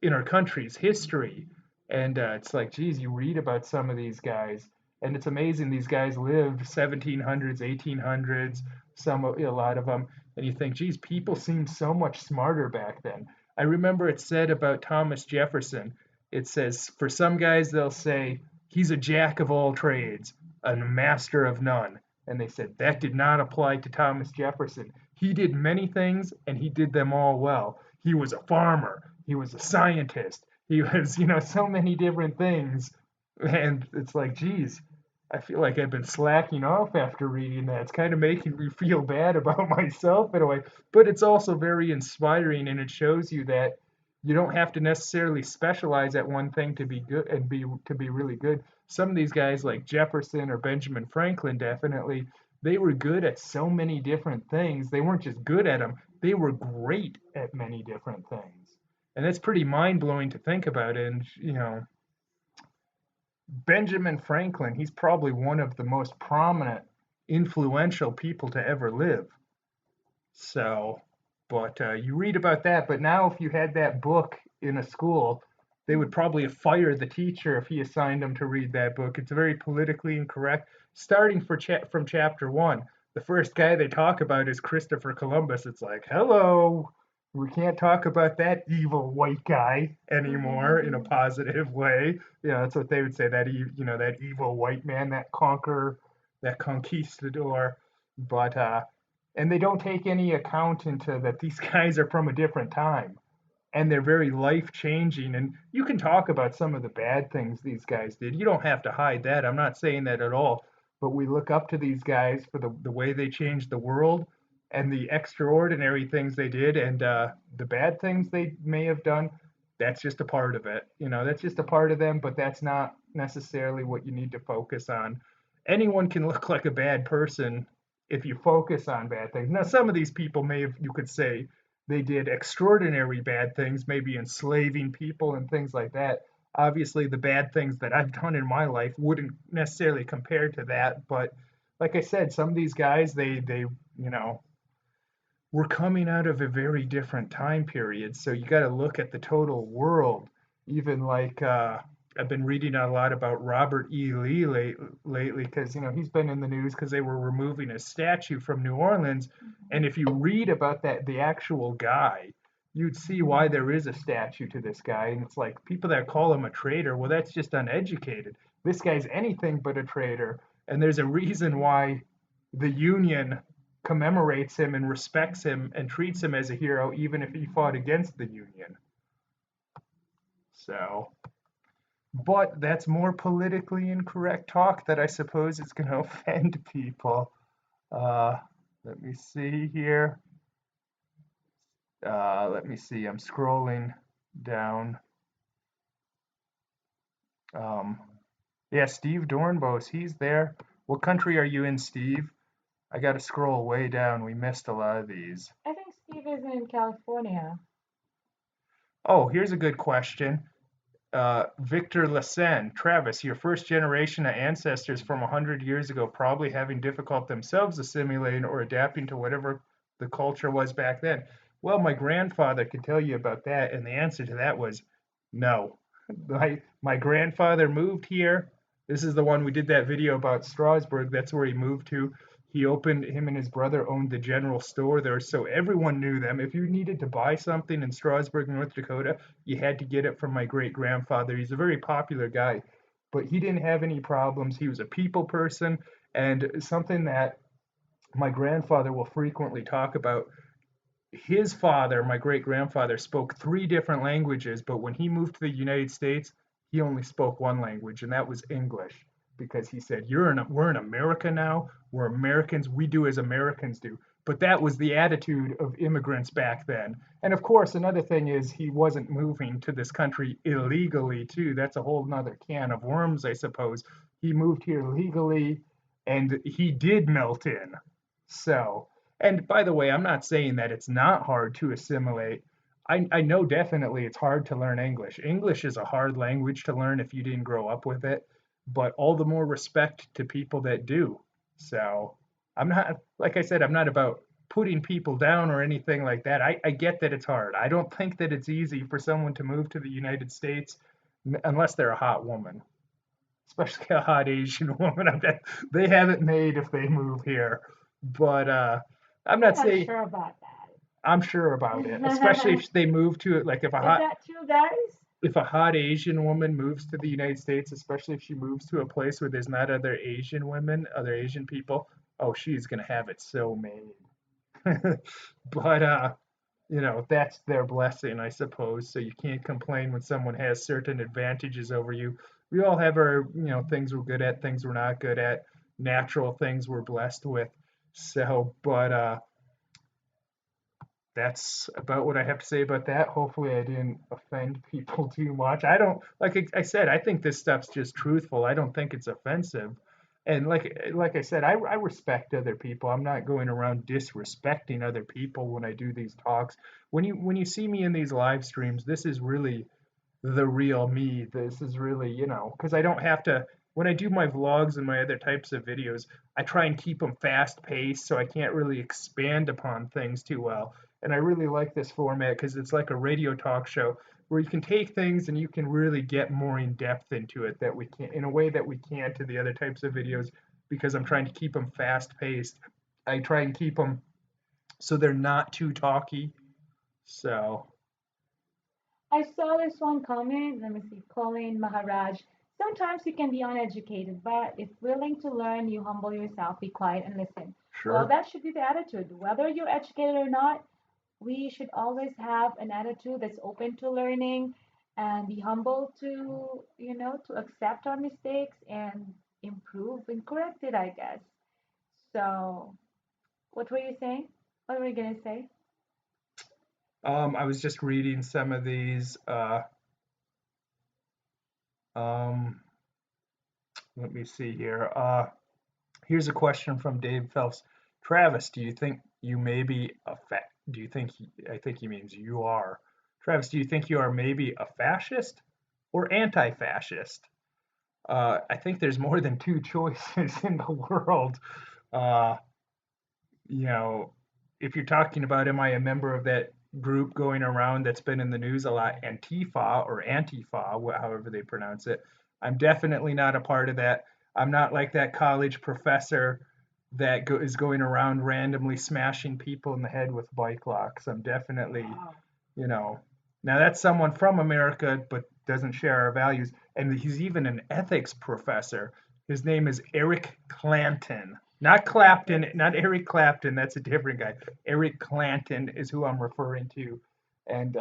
in our country's history. And it's like, geez, you read about some of these guys, and it's amazing. These guys lived 1700s, 1800s, a lot of them, and you think, geez, people seemed so much smarter back then. I remember it said about Thomas Jefferson. It says, for some guys, they'll say he's a jack of all trades, a master of none. And they said that did not apply to Thomas Jefferson. He did many things, and he did them all well. He was a farmer. He was a scientist. He was, so many different things. And it's like, geez, I feel like I've been slacking off after reading that. It's kind of making me feel bad about myself in a way, but it's also very inspiring, and it shows you that you don't have to necessarily specialize at one thing to be good and be really good. Some of these guys like Jefferson or Benjamin Franklin, definitely, they were good at so many different things. They weren't just good at them, they were great at many different things. And that's pretty mind-blowing to think about. And Benjamin Franklin, he's probably one of the most prominent, influential people to ever live. So, but you read about that. But now, if you had that book in a school, they would probably fire the teacher if he assigned them to read that book. It's very politically incorrect. Starting from chapter one, the first guy they talk about is Christopher Columbus. It's like, hello, we can't talk about that evil white guy anymore in a positive way. That's what they would say. That evil white man, that conqueror, that conquistador. But and they don't take any account into that these guys are from a different time, and they're very life changing. And you can talk about some of the bad things these guys did. You don't have to hide that. I'm not saying that at all. But we look up to these guys for the way they changed the world and the extraordinary things they did, and the bad things they may have done. That's just a part of it. That's just a part of them, but that's not necessarily what you need to focus on. Anyone can look like a bad person if you focus on bad things. Now, some of these people you could say, they did extraordinary bad things, maybe enslaving people and things like that. Obviously, the bad things that I've done in my life wouldn't necessarily compare to that. But like I said, some of these guys, we're coming out of a very different time period. So you got to look at the total world. Even like I've been reading a lot about Robert E. Lee lately, because he's been in the news because they were removing a statue from New Orleans. And if you read about the actual guy, you'd see why there is a statue to this guy. And it's like people that call him a traitor, well, that's just uneducated. This guy's anything but a traitor. And there's a reason why the Union commemorates him and respects him and treats him as a hero, even if he fought against the Union. So, but that's more politically incorrect talk that I suppose is going to offend people. Uh, Let me see here. Let me see. I'm scrolling down. Um, yeah, Steve Dornbos, he's there. What country are you in, Steve? I got to scroll way down. We missed a lot of these. I think Steve is in California. Oh, here's a good question. Victor Lassen, Travis, your first generation of ancestors from 100 years ago probably having difficult themselves assimilating or adapting to whatever the culture was back then. Well, my grandfather could tell you about that, and the answer to that was no. My grandfather moved here. This is the one we did that video about Strasbourg. That's where he moved to. Him and his brother owned the general store there, so everyone knew them. If you needed to buy something in Strasbourg, North Dakota, you had to get it from my great grandfather. He's a very popular guy, but he didn't have any problems. He was a people person, and something that my grandfather will frequently talk about his father, my great grandfather, spoke three different languages, but when he moved to the United States, he only spoke one language, and that was English. Because he said, we're in America now. We're Americans. We do as Americans do. But that was the attitude of immigrants back then. And of course, another thing is he wasn't moving to this country illegally, too. That's a whole nother can of worms, I suppose. He moved here legally and he did melt in. So, and by the way, I'm not saying that it's not hard to assimilate. I know definitely it's hard to learn English. English is a hard language to learn if you didn't grow up with it, but all the more respect to people that do. So I'm not, like I said, I'm not about putting people down or anything like that. I get that it's hard. I don't think that it's easy for someone to move to the United States unless they're a hot woman, especially a hot Asian woman. They have it made if they move here. But I'm I'm not not saying sure about I'm sure about it, especially that. if they move to it. Like Is that true, guys? if a hot Asian woman moves to the United States, especially if she moves to a place where there's not other Asian women, other Asian people, oh, she's gonna have it so made. But that's their blessing, I suppose. So you can't complain when someone has certain advantages over you. We all have our, things we're good at, things we're not good at, natural things we're blessed with. So, but that's about what I have to say about that. Hopefully, I didn't offend people too much. I don't, like I said, I think this stuff's just truthful. I don't think it's offensive. And like I said, I respect other people. I'm not going around disrespecting other people when I do these talks. When you see me in these live streams, this is really the real me. This is really, because I don't have to, when I do my vlogs and my other types of videos, I try and keep them fast paced so I can't really expand upon things too well. And I really like this format because it's like a radio talk show where you can take things and you can really get more in depth into it that we can in a way that we can't to the other types of videos because I'm trying to keep them fast paced. I try and keep them so they're not too talky. So, I saw this one comment. Let me see. Colin Maharaj. Sometimes you can be uneducated, but if willing to learn, you humble yourself, be quiet, and listen. Well, sure. that should be the attitude. Whether you're educated or not, we should always have an attitude that's open to learning and be humble to, to accept our mistakes and improve and correct it, I guess. So, what were you saying? What were you going to say? I was just reading some of these. Um, Let me see here. Here's a question from Dave Phelps. Travis, do you think you may be a fa- do you think I think he means you are. Travis, do you think you are maybe a fascist or anti-fascist? I think there's more than two choices in the world. Uh, you know, if you're talking about am I a member of that group going around that's been in the news a lot, Antifa or Antifa, however they pronounce it, I'm definitely not a part of that. I'm not like that college professor that is going around randomly smashing people in the head with bike locks. I'm definitely, Wow. you know, now that's someone from America but doesn't share our values. And he's even an ethics professor. His name is Eric Clanton. Not Clapton, Ethics. not Eric Clapton. That's a different guy. Eric Clanton is who I'm referring to. And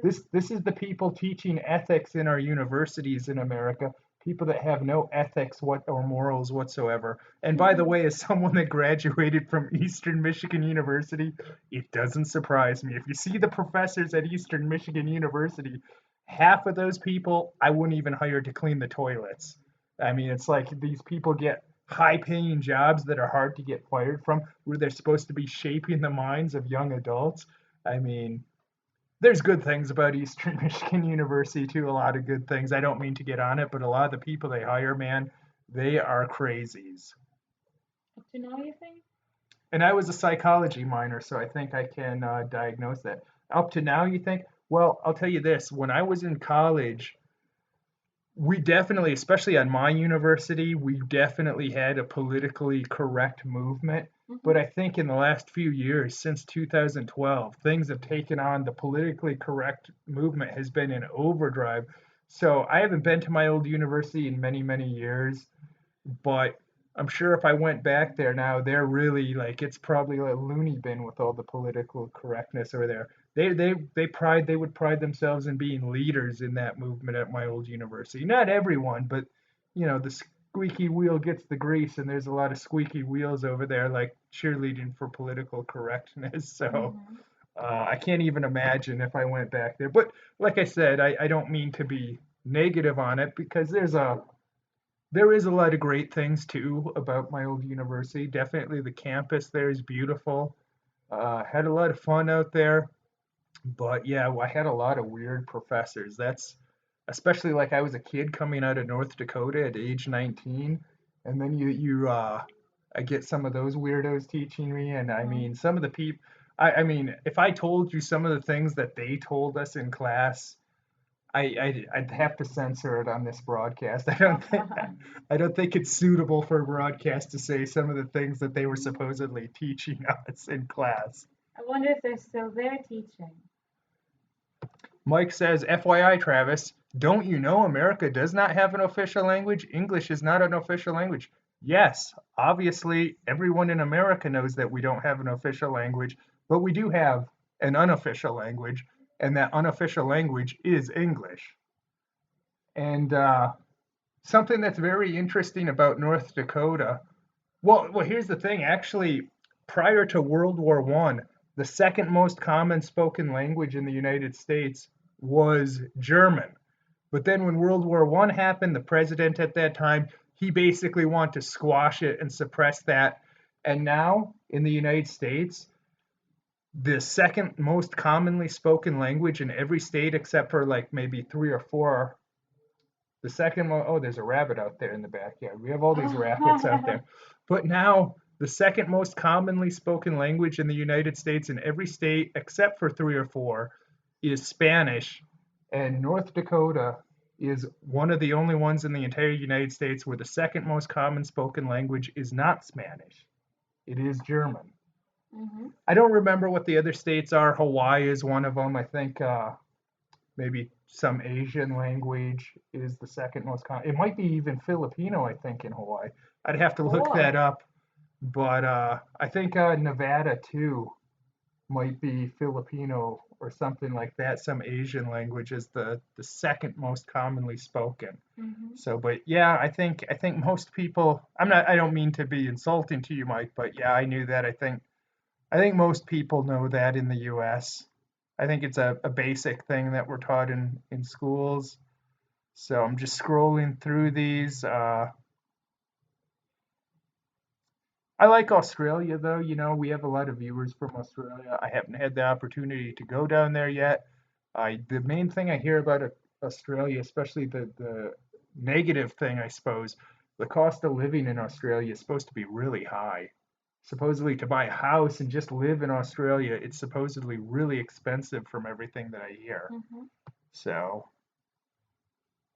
this is the people teaching ethics in our universities in America. People that have no ethics or morals whatsoever. And by the way, as someone that graduated from Eastern Michigan University, it doesn't surprise me. If you see the professors at Eastern Michigan University, half of those people I wouldn't even hire to clean the toilets. I mean, it's like these people get high paying jobs that are hard to get fired from, where they're supposed to be shaping the minds of young adults. I mean, there's good things about Eastern Michigan University too, a lot of good things. I don't mean to get on it, but a lot of the people they hire, man, they are crazies. Up to now, you think? And I was a psychology minor, so I think I can diagnose that. Up to now, you think? Well, I'll tell you this. When I was in college, we definitely, especially on my university, we definitely had a politically correct movement. But Mm-hmm. I think in the last few years, since 2012, things have taken on the politically correct movement has been in overdrive. So I haven't been to my old university in many, many years, but I'm sure if I went back there now, they're really like it's probably a loony bin with all the political correctness over there. They would pride themselves in being leaders in that movement at my old university. Not everyone, but the squeaky wheel gets the grease, and there's a lot of squeaky wheels over there, like cheerleading for political correctness. So Mm-hmm. I can't even imagine if I went back there. But like I said, I don't mean to be negative on it because there is a lot of great things too about my old university. Definitely the campus there is beautiful. Had a lot of fun out there, but yeah, I had a lot of weird professors. That's especially like I was a kid coming out of North Dakota at age 19, and then I get some of those weirdos teaching me, and I Mm-hmm. mean some of the people. I mean, if I told you some of the things that they told us in class, I'd have to censor it on this broadcast. I don't think it's suitable for a broadcast to say some of the things that they were supposedly teaching us in class. I wonder if they're still there teaching. Mike says, FYI, Travis, don't you know America does not have an official language? English is not an official language. Yes, obviously, everyone in America knows that we don't have an official language, but we do have an unofficial language, and that unofficial language is English. And something that's very interesting about North Dakota. Well, here's the thing. Actually, prior to World War One, the second most common spoken language in the United States was German. But then when World War One happened, the president at that time, he basically wanted to squash it and suppress that. And now in the United States, the second most commonly spoken language in every state except for like maybe three or four. The second one, oh, there's a rabbit out there in the backyard. We have all these rabbits out there. But now, the second most commonly spoken language in the United States in every state except for three or four is Spanish. And North Dakota is one of the only ones in the entire United States where the second most common spoken language is not Spanish. It is German. Mm-hmm. I don't remember what the other states are. Hawaii is one of them. I think maybe some Asian language is the second most common. It might be even Filipino, I think, in Hawaii. I'd have to look that Cool. up. But I think Nevada too might be Filipino or something like that. Some Asian language is the second most commonly spoken. Mm-hmm. So, but yeah, I think most people. I'm not. I don't mean to be insulting to you, Mike, but yeah, I knew that. I think most people know that in the U.S. I think it's a basic thing that we're taught in schools. So I'm just scrolling through these. I like Australia though. We have a lot of viewers from Australia. I haven't had the opportunity to go down there yet. The main thing I hear about Australia, especially the negative thing, I suppose, the cost of living in Australia is supposed to be really high. Supposedly to buy a house and just live in Australia, it's supposedly really expensive from everything that I hear. Mm-hmm. So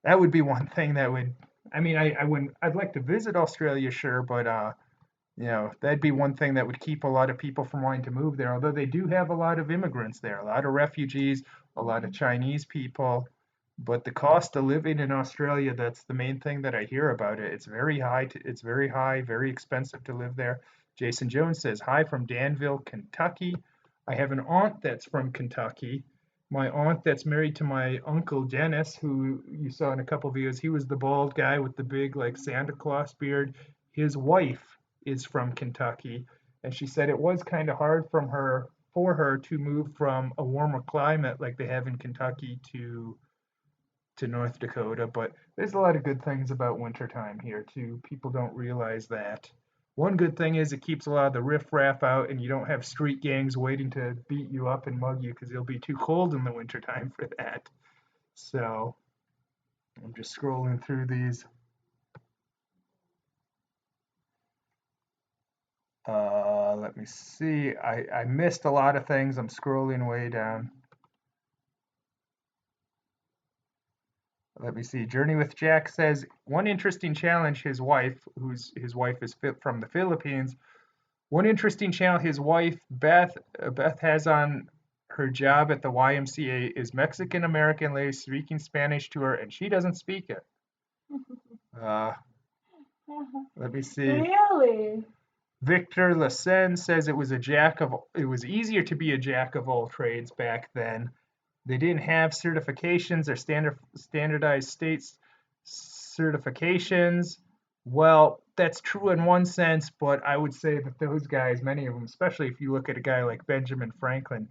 that would be one thing that would, I mean, I wouldn't, I'd like to visit Australia, sure, but that'd be one thing that would keep a lot of people from wanting to move there. Although they do have a lot of immigrants there, a lot of refugees, a lot of Mm-hmm. Chinese people. But the cost of living in Australia, that's the main thing that I hear about it. It's very high. It's very high, very expensive to live there. Jason Jones says, hi from Danville, Kentucky. I have an aunt that's from Kentucky. My aunt that's married to my uncle Dennis, who you saw in a couple videos, he was the bald guy with the big like Santa Claus beard. His wife is from Kentucky, and she said it was kind of hard for her to move from a warmer climate like they have in Kentucky to North Dakota, but there's a lot of good things about wintertime here too. People don't realize that. One good thing is it keeps a lot of the riffraff out and you don't have street gangs waiting to beat you up and mug you because it'll be too cold in the wintertime for that. So I'm just scrolling through these. Let me see. I missed a lot of things. I'm scrolling way down. Let me see. Journey with Jack says one interesting challenge his wife is from the Philippines. One interesting challenge his wife Beth has on her job at the YMCA is Mexican American lady speaking Spanish to her, and she doesn't speak it. Uh, Let me see. Really? Victor Lassen says it was easier to be a jack of all trades back then. They didn't have certifications or standardized states certifications. Well, that's true in one sense, but I would say that those guys, many of them, especially if you look at a guy like Benjamin Franklin,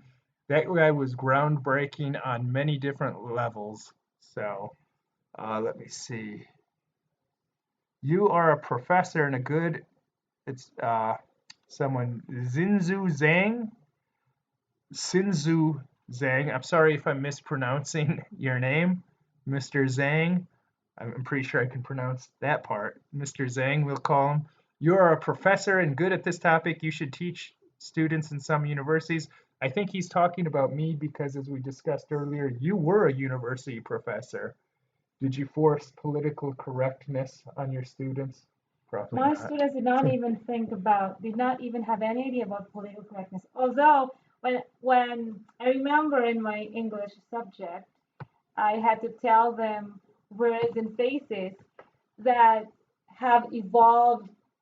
that guy was groundbreaking on many different levels. So, let me see. You are a professor and a good, it's someone, Sinzu Zhang. I'm sorry if I'm mispronouncing your name, Mr. Zhang. I'm pretty sure I can pronounce that part. Mr. Zhang, we'll call him. You are a professor and good at this topic. You should teach students in some universities. I think he's talking about me because, as we discussed earlier, you were a university professor. Did you force political correctness on your students? Probably My not. students did not even have any idea about political correctness. Although, when I remember in my English subject, I had to tell them words and phrases that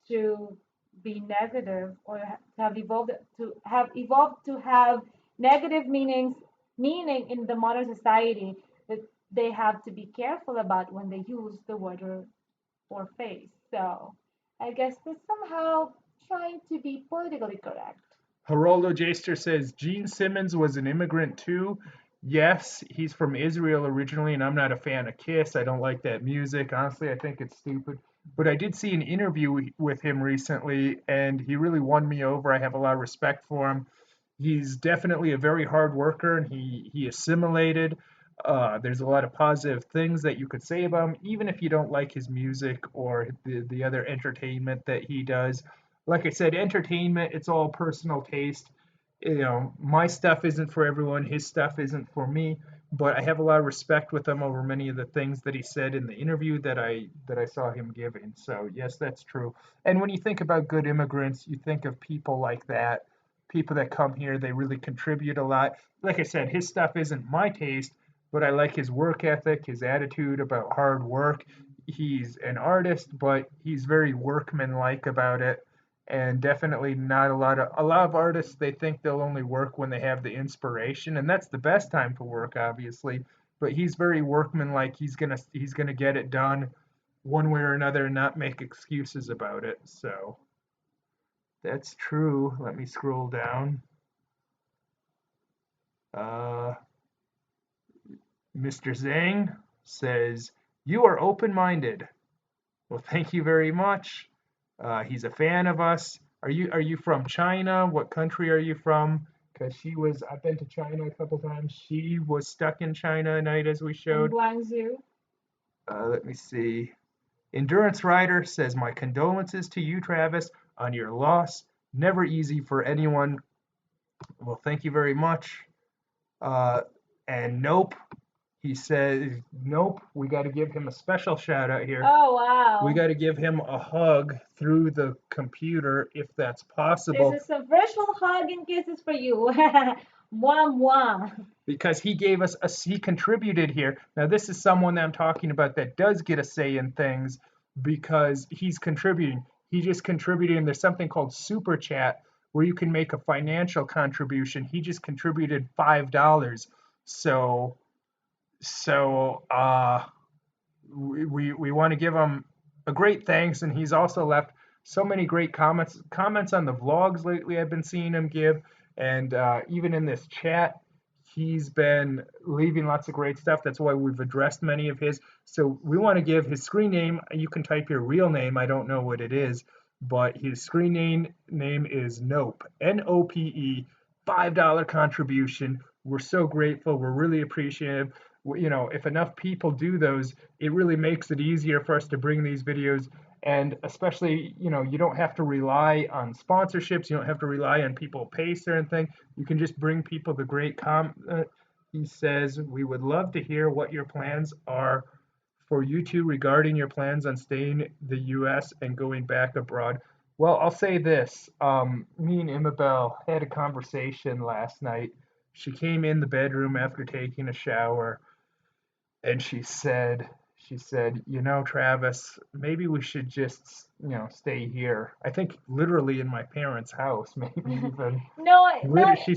to be negative or have evolved to have negative meaning in the modern society that they have to be careful about when they use the word or phrase. So I guess that's somehow trying to be politically correct. Geraldo Jaster says Gene Simmons was an immigrant too. Yes, he's from Israel originally, and I'm not a fan of Kiss. I don't like that music. Honestly, I think it's stupid. But I did see an interview with him recently, and he really won me over. I have a lot of respect for him. He's definitely a very hard worker, and he assimilated. There's a lot of positive things that you could say about him, even if you don't like his music or the other entertainment that he does. Like I said, entertainment, it's all personal taste. You know, my stuff isn't for everyone, his stuff isn't for me, but I have a lot of respect with him over many of the things that he said in the interview that I saw him giving. So yes, that's true. And when you think about good immigrants, you think of people like that, people that come here, they really contribute a lot. Like I said, his stuff isn't my taste, but I like his work ethic, his attitude about hard work. He's an artist, but he's very workmanlike about it, and definitely not a lot of artists, they think they'll only work when they have the inspiration, and that's the best time to work, obviously. But he's very workmanlike. He's gonna get it done one way or another and not make excuses about it. So that's true. Let me scroll down. uh Mr. Zhang says you are open-minded. Well, thank you very much. He's a fan of us. Are you from China? What country are you from? Because I've been to China a couple times. She was stuck in China a night as we In showed. Guangzhou. Let me see. Endurance Rider says, my condolences to you, Travis, on your loss. Never easy for anyone. Well, thank you very much. Uh, and Nope, he says, nope, we got to give him a special shout out here. Oh We wow. got to give him a hug through the computer if that's This possible, is a virtual hug and kisses for you. Mwah mwah. because he contributed here. Now, this is someone that I'm talking about that does get a say in things because he's contributing. He just contributed, and there's something called super chat where you can make a financial contribution. He just contributed $5. So, so we want to give him a great thanks, and he's also left so many great comments on the vlogs lately. I've been seeing him give, and even in this chat, he's been leaving lots of great stuff. That's why we've addressed many of his. So we want to give his screen name. You can type your real name. I don't know what it is, but his screen name is Nope. Nope. $5 contribution. We're so grateful. We're really appreciative. If enough people do those, it really makes it easier for us to bring these videos. And especially, you don't have to rely on sponsorships. You don't have to rely on people pay certain thing. You can just bring people the great he says, we would love to hear what your plans are for you two regarding your plans on staying in the US and going back abroad. Well, I'll say this. Me and Imabel had a conversation last night. She came in the bedroom after taking a shower, and she said, you know, Travis, maybe we should just, stay here. I think literally in my parents' house, maybe even. No, Literally, not. she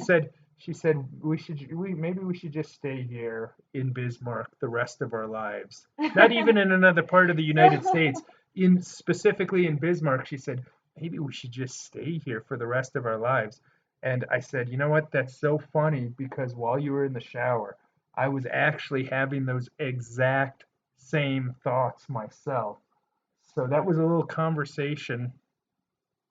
said we should just stay here in Bismarck the rest of our lives. Not even in another part of the United No. States. In specifically in Bismarck, she said maybe we should just stay here for the rest of our lives. And I said, you know what? That's so funny because while you were in the shower, I was actually having those exact same thoughts myself. So that was a little conversation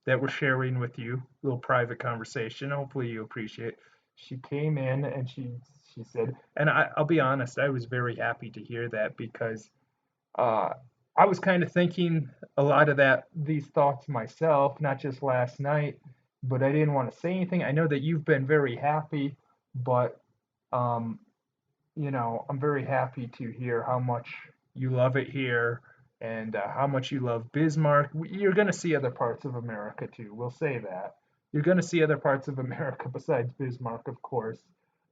that we're sharing with you, a little private conversation. Hopefully you appreciate. She came in and she said, and I'll be honest, I was very happy to hear that because uh, I was kind of thinking a lot of these thoughts myself, not just last night, but I didn't want to say anything. I know that you've been very happy, but um, I'm very happy to hear how much you love it here and how much you love Bismarck. You're going to see other parts of America too. We'll say that. You're going to see other parts of America besides Bismarck, of course,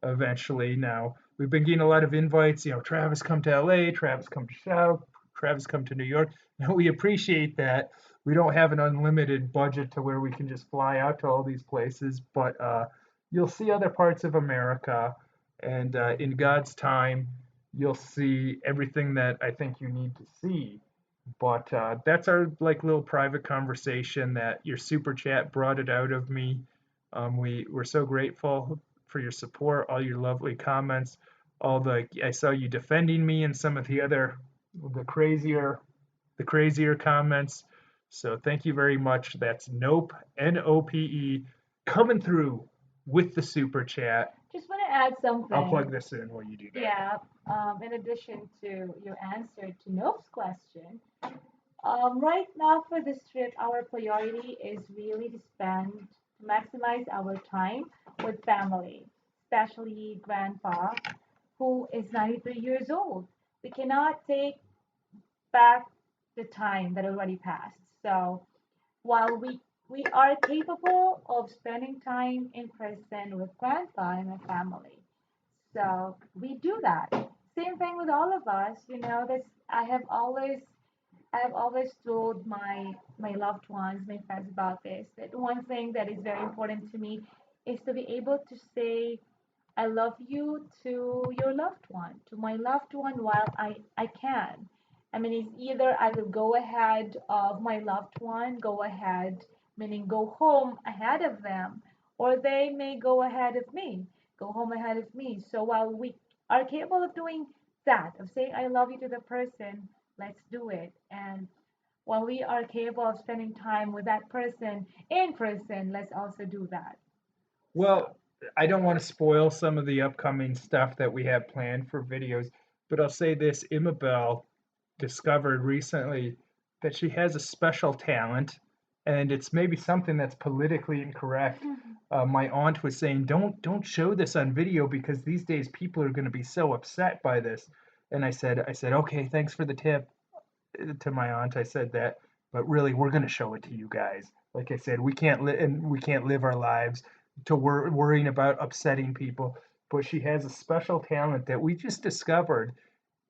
eventually. Now, we've been getting a lot of invites. Travis come to LA, Travis come to South, Travis come to New York. And we appreciate that. We don't have an unlimited budget to where we can just fly out to all these places, but you'll see other parts of America and in God's time, you'll see everything that I think you need to see. But that's our like little private conversation that your super chat brought it out of me. We're so grateful for your support, all your lovely comments, all the I saw you defending me and some of the crazier the crazier comments. So thank you very much. That's Nope, Nope, coming through with the super chat. Just want to add I'll something. plug this in while you do that. Yeah. In addition to your answer to Nope's question, right now for this trip, our priority is really to maximize our time with family, especially grandpa, who is 93 years old. We cannot take back the time that already passed. So while we are capable of spending time in person with grandpa and my family, so we do that. Same thing with all of us. That's I have always told my loved ones, my friends about this. That one thing that is very important to me is to be able to say I love you to your loved one, to my loved one while I can. I mean, it's either I will go ahead of my loved one, go ahead, meaning go home ahead of them, or they may go ahead of me, go home ahead of me. So while we are capable of doing that, of saying I love you to the person, let's do it. And while we are capable of spending time with that person in person, let's also do that. So, Well, I don't want to spoil some of the upcoming stuff that we have planned for videos, but I'll say this: Imabel discovered recently that she has a special talent, and it's maybe something that's politically incorrect. My aunt was saying, "Don't show this on video because these days people are going to be so upset by this." And I said, "Okay, thanks for the tip." To my aunt, I said that, but really, we're going to show it to you guys. Like I said, we can't live our lives to worrying about upsetting people. But she has a special talent that we just discovered,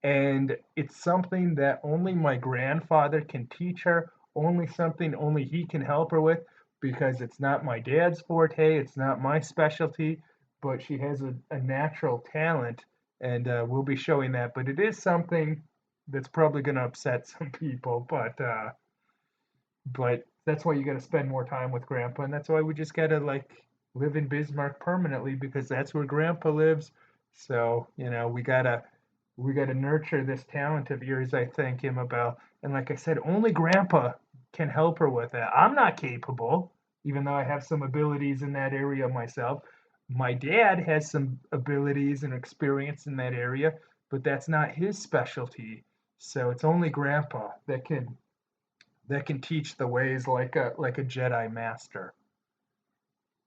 and it's something that only my grandfather can teach her. Only he can help her with, because it's not my dad's forte. It's not my specialty, but she has a natural talent, and we'll be showing that. But it is something that's probably going to upset some people, but that's why you got to spend more time with grandpa, and that's why we just got to like live in Bismarck permanently because that's where grandpa lives. So we gotta nurture this talent of yours, I think, Imabel. And like I said, only grandpa can help her with that. I'm not capable, even though I have some abilities in that area myself. My dad has some abilities and experience in that area, but that's not his specialty. So it's only grandpa that can teach the ways like a Jedi master.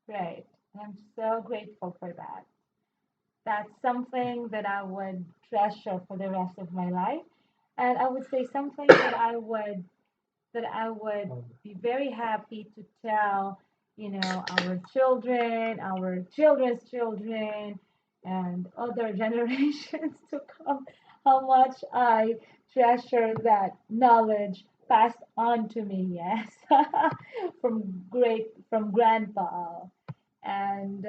right. I'm so grateful for that. That's something that I would treasure for the rest of my life. And I would say something that I would be very happy to tell, our children, our children's children, and other generations to come, how much I treasure that knowledge passed on to me, yes, from grandpa. And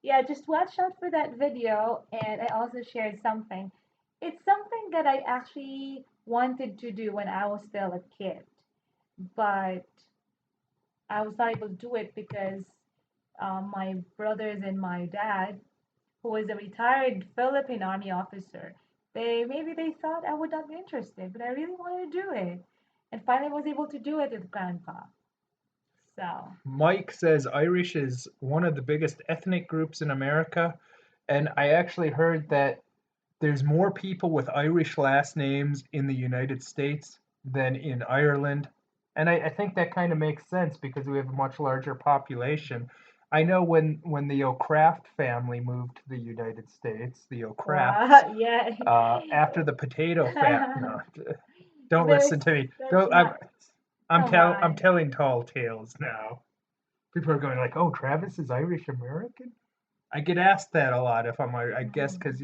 yeah, just watch out for that video. And I also shared something. It's something that I actually wanted to do when I was still a kid, but I was not able to do it because my brothers and my dad, who was a retired Philippine Army officer, they thought I would not be interested, but I really wanted to do it, and finally was able to do it with Grandpa. So Mike says Irish is one of the biggest ethnic groups in America, and I actually heard that there's more people with Irish last names in the United States than in Ireland. And I think that kind of makes sense because we have a much larger population. I know when the O'Kraft family moved to the United States, the O'Krafts, wow, yeah. after the potato fat. No, don't There's listen to me. that's Don't. not. Come I'm on. telling tall tales now. People are going like, "Oh, Travis is Irish American." I get asked that a lot if I'm. I guess Mhm. because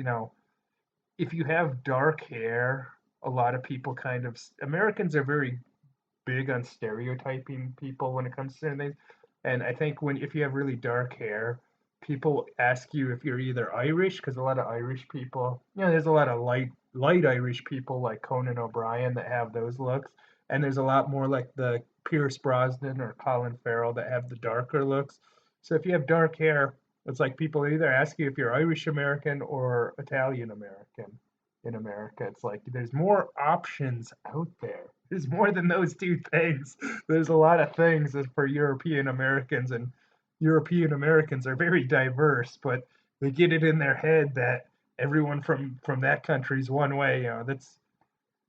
if you have dark hair, a lot of people kind of Americans are very big on stereotyping people when it comes to things. And I think when if you have really dark hair, people ask you if you're either Irish, because a lot of Irish people, there's a lot of light Irish people like Conan O'Brien that have those looks, and there's a lot more like the Pierce Brosnan or Colin Farrell that have the darker looks. So if you have dark hair, it's like people either ask you if you're Irish American or Italian American in America. It's like there's more options out there. There's more than those two things. There's a lot of things as for European Americans, and European Americans are very diverse, but they get it in their head that everyone from that country is one way.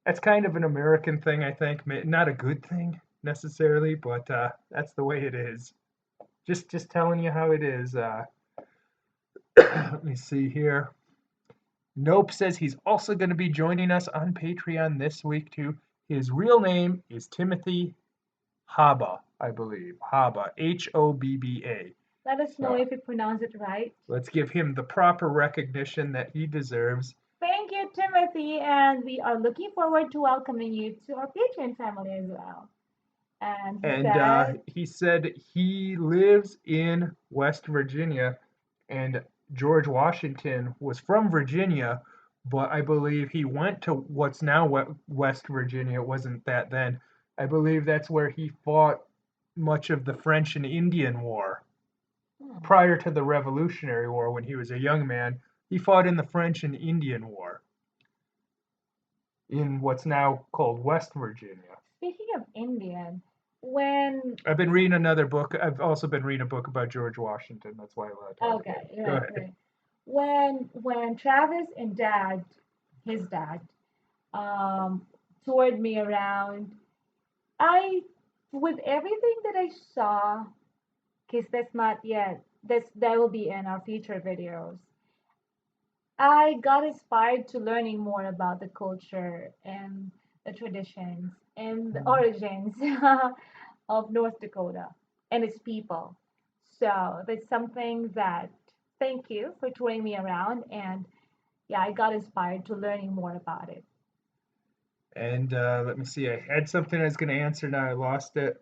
That's kind of an American thing, I think. Not a good thing necessarily, but that's the way it is. Just telling you how it is. Let me see here. Nope says he's also going to be joining us on Patreon this week too. His real name is Timothy Haba, I believe. Haba, Hobba. Let us know So if you pronounce it right. let's give him the proper recognition that he deserves. Thank you, Timothy, and we are looking forward to welcoming you to our Patreon family as well. And he And said, he said he lives in West Virginia, and George Washington was from Virginia, but I believe he went to what's now West Virginia. It wasn't that then. I believe that's where he fought much of the French and Indian War. hmm, Prior to the Revolutionary War, when he was a young man, he fought in the French and Indian War in what's now called West Virginia. speaking of Indian, when I've been reading another book. I've also been reading a book about George Washington. That's why I want to talk about okay, it. Go right, ahead. right. When Travis and his dad, um, toured me around, I with everything that I saw, because that's not yet. That will be in our future videos. I got inspired to learning more about the culture and the traditions and the Mhm. origins of North Dakota and its people. So that's something that thank you for touring me around, and yeah, I got inspired to learning more about it. And let me see. I had something I was going to answer. Now I lost it.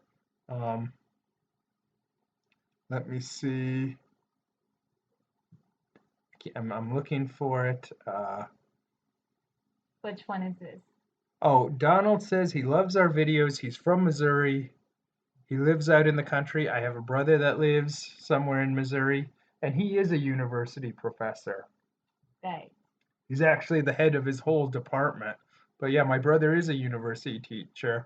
Um, let me see. I'm looking for it. Which one is this? Oh, Donald says he loves our videos. He's from Missouri. He lives out in the country. I have a brother that lives somewhere in Missouri, and he is a university professor. Right. He's actually the head of his whole department. But yeah, my brother is a university teacher.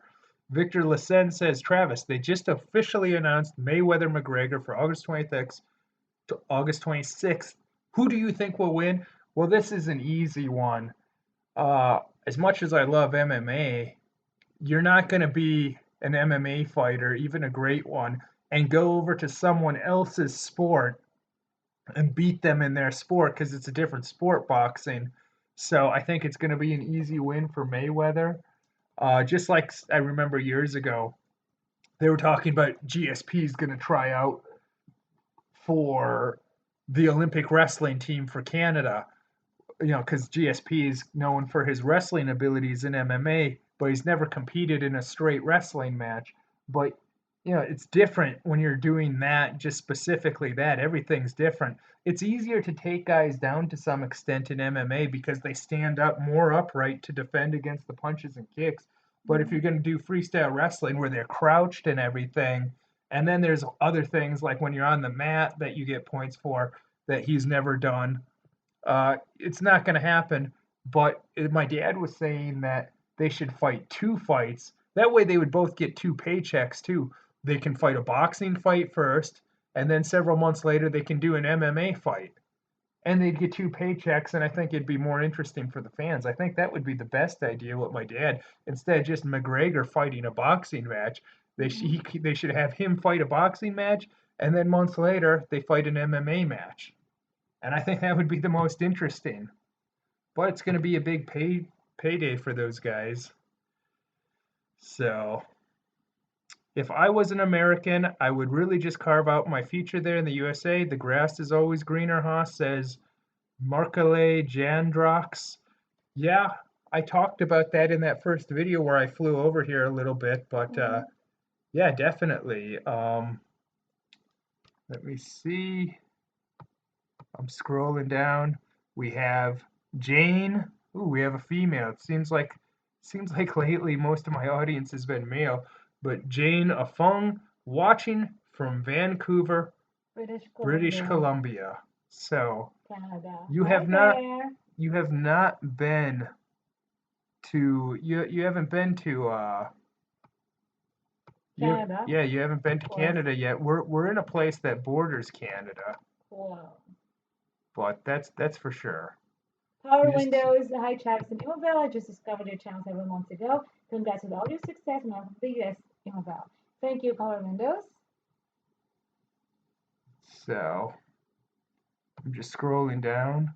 Victor Lassen says, Travis, they just officially announced Mayweather McGregor for August 26th to August 26th. Who do you think will win? Well, this is an easy one. As much as I love MMA, you're not going to be an MMA fighter, even a great one, and go over to someone else's sport and beat them in their sport because it's a different sport, boxing. So I think it's going to be an easy win for Mayweather. Just like I remember years ago, they were talking about GSP is going to try out for the Olympic wrestling team for Canada. because GSP is known for his wrestling abilities in MMA, but he's never competed in a straight wrestling match. But it's different when you're doing that, just specifically that. Everything's different. It's easier to take guys down to some extent in MMA because they stand up more upright to defend against the punches and kicks. But if Mhm. you're going to do freestyle wrestling where they're crouched and everything, and then there's other things like when you're on the mat that you get points for that he's never done, it's not going to happen. But my dad was saying that they should fight two fights. That way they would both get two paychecks too. They can fight a boxing fight first, and then several months later they can do an MMA fight. And they'd get two paychecks, and I think it'd be more interesting for the fans. I think that would be the best idea with my dad. Instead of just McGregor fighting a boxing match, Mhm. they should have him fight a boxing match, and then months later they fight an MMA match. And I think that would be the most interesting. But it's going to be a big payday for those guys. So if I was an American, I would really just carve out my future there in the USA. The grass is always greener, Haas says. Markale Jandrox. Yeah, I talked about that in that first video where I flew over here a little bit, but Mhm. yeah, definitely. Let me see. I'm scrolling down. We have Jane. Ooh, we have a female. It seems like lately most of my audience has been male, but Jane Afung watching from Vancouver, British British Columbia, Columbia. So Canada. you Hi have not there. you have not been you haven't been to Canada, you haven't been to of course. Canada yet. We're in a place that borders Canada, Wow. but that's for sure. Power You just Windows. Hi, Travis and Immobile. I just discovered your channel several months ago. Congrats with all your success and I'm the US Immobile. Thank you, Power Windows. so I'm just scrolling down.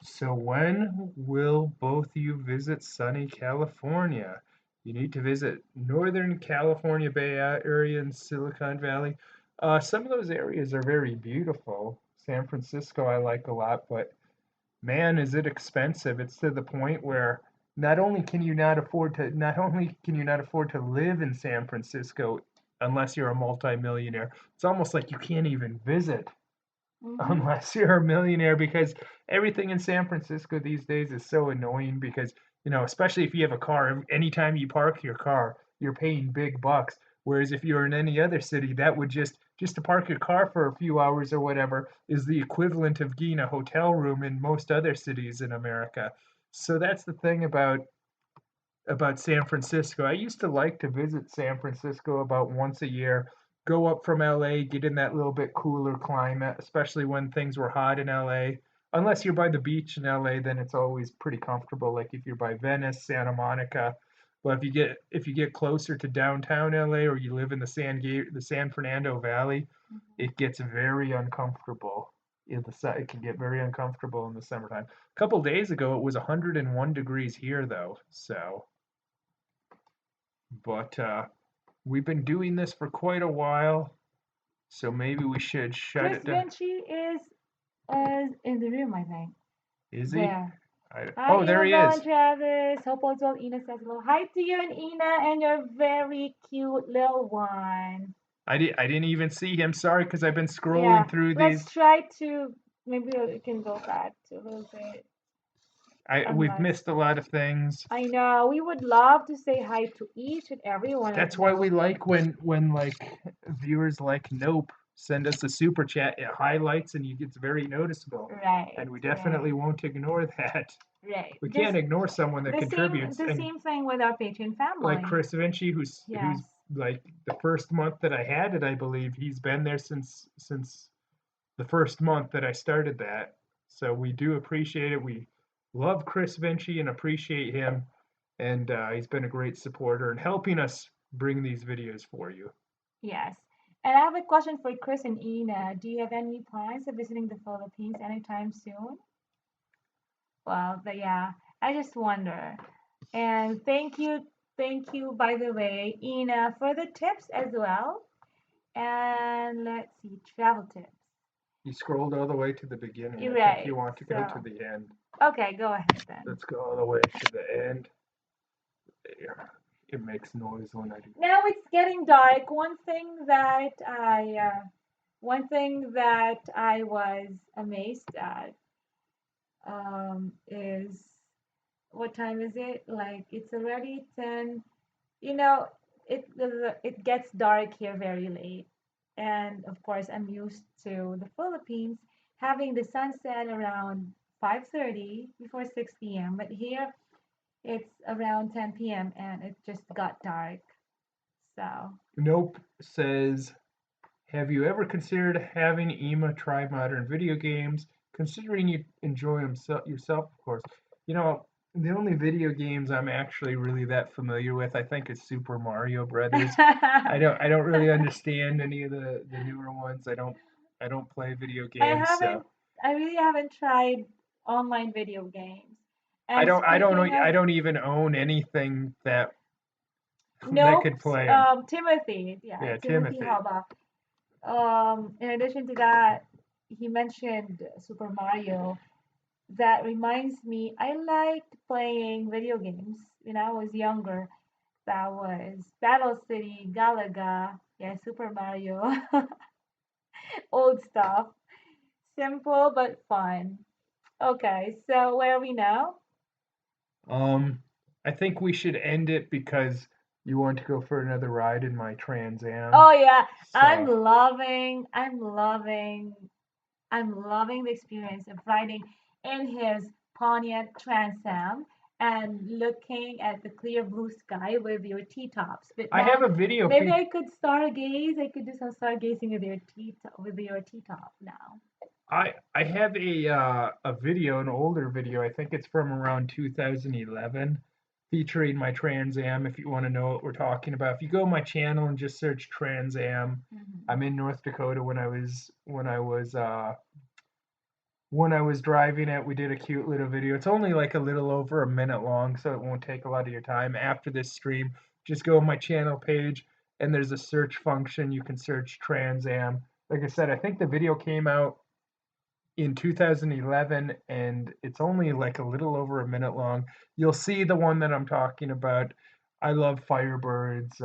So when will both you visit sunny California? You need to visit Northern California Bay Area and Silicon Valley. Some of those areas are very beautiful. San Francisco I like a lot, but man, is it expensive. It's to the point where not only can you not afford to live in San Francisco unless you're a multimillionaire. It's almost like you can't even visit Mm-hmm. unless you're a millionaire because everything in San Francisco these days is so annoying because, especially if you have a car, anytime you park your car, you're paying big bucks. Whereas if you're in any other city, that would just to park your car for a few hours or whatever is the equivalent of getting a hotel room in most other cities in America. So that's the thing about San Francisco. I used to like to visit San Francisco about once a year, go up from LA, get in that little bit cooler climate, especially when things were hot in LA. Unless you're by the beach in LA, then it's always pretty comfortable. Like if you're by Venice, Santa Monica. But if you get closer to downtown LA or you live in the San Fernando Valley, Mm-hmm. it gets very uncomfortable. It can get very uncomfortable in the summertime. A couple days ago, it was 101 degrees here, though. So but we've been doing this for quite a while, so maybe we should shut Chris it down. Vinci is in the room, I think. Is he? There. I, Hi, oh, there he Immobile and is. Travis. Hope all's well. Ina says hello. Hi to you and Ina and your very cute little one. I didn't even see him. Sorry, because I've been Yeah, scrolling through let's these. try to maybe we can go back to a little bit. We've Unless missed a lot of things. I know we would love to say hi to each and every one of That's why we them. like when like viewers like Nope send us a super chat. It highlights and it's very noticeable, Right, and we definitely right, won't ignore that. right. We This can't ignore someone that contributes. the And same thing with our Patreon like family. Chris Vinci, who's Yes, like the first month that I had it, I believe he's been there since the first month that I started that. So we do appreciate it. We love Chris Vinci and appreciate him, and he's been a great supporter and helping us bring these videos for you. yes. And I have a question for Chris and Ina. Do you have any plans of visiting the Philippines anytime soon? Well, but yeah, I just wonder. And thank you, by the way, Ina, for the tips as well. And let's see, travel tips. You scrolled all the way to the beginning. You're I think you right. want to go to So, the end. Okay, go ahead then. Let's go all the way to the end. There. It makes noise when I do. Now it's getting dark. One thing that I was amazed at is what time is it? Like it's already 10. You know, it gets dark here very late. And of course, I'm used to the Philippines having the sunset around 5:30 before 6 p.m. But here it's around 10 p.m. and it just got dark. So, Nope says, have you ever considered having Ema try modern video games? Considering you enjoy them yourself, of course. You know, the only video games I'm actually really that familiar with, I think, is Super Mario Brothers. I I don't really understand any of the newer ones. I don't play video games, so haven't, I really haven't tried online video games. And speaking of, I don't even own anything that nope, could play them. Timothy, yeah, Yeah, Timothy Timothy. Haba. In addition to that, he mentioned Super Mario. That reminds me, I liked playing video games when I was younger. That was Battle City, Galaga, yeah, Super Mario, old stuff. Simple but fun. Okay, so where are we now? Um, I think we should end it because you want to go for another ride in my Trans Am. Oh yeah, So I'm loving the experience of riding in his Pontiac Trans Am and looking at the clear blue sky with your T-tops. But I have now a video maybe feed. I could stargaze. I could do some stargazing with your T-top now. I have a video, an older video. I think it's from around 2011, featuring my Trans Am. If you want to know what we're talking about, if you go to my channel and just search Trans Am, Hmm. I'm in North Dakota when I was driving it. We did a cute little video. It's only like a little over a minute long, so it won't take a lot of your time. After this stream, just go on my channel page and there's a search function. You can search Trans Am. Like I said, I think the video came out in 2011 and it's only like a little over a minute long. You'll see the one that I'm talking about. I love Firebirds.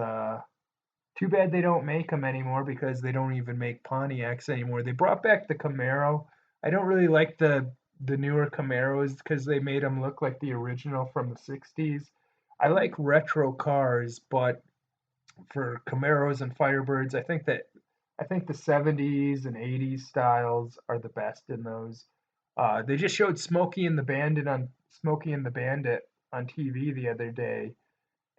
Too bad they don't make them anymore because they don't even make Pontiacs anymore. They brought back the Camaro. I don't really like the newer Camaros because they made them look like the original from the 60s. I like retro cars, but for Camaros and Firebirds, I think the 70s and 80s styles are the best in those. They just showed Smokey and the Bandit on TV the other day,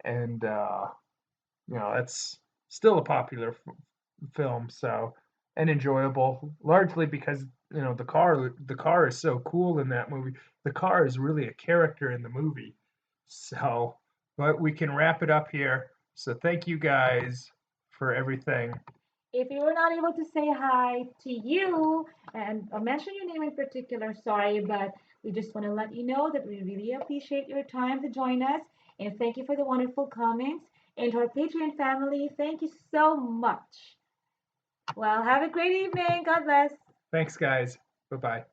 and you know that's still a popular film, so and enjoyable, largely because you know the car is so cool in that movie. The car is really a character in the movie. So, but we can wrap it up here. So thank you guys for everything. If we were not able to say hi to you and or mention your name in particular, sorry, but we just want to let you know that we really appreciate your time to join us and thank you for the wonderful comments. And to our Patreon family, thank you so much. Well, have a great evening. God bless. Thanks, guys. Bye bye.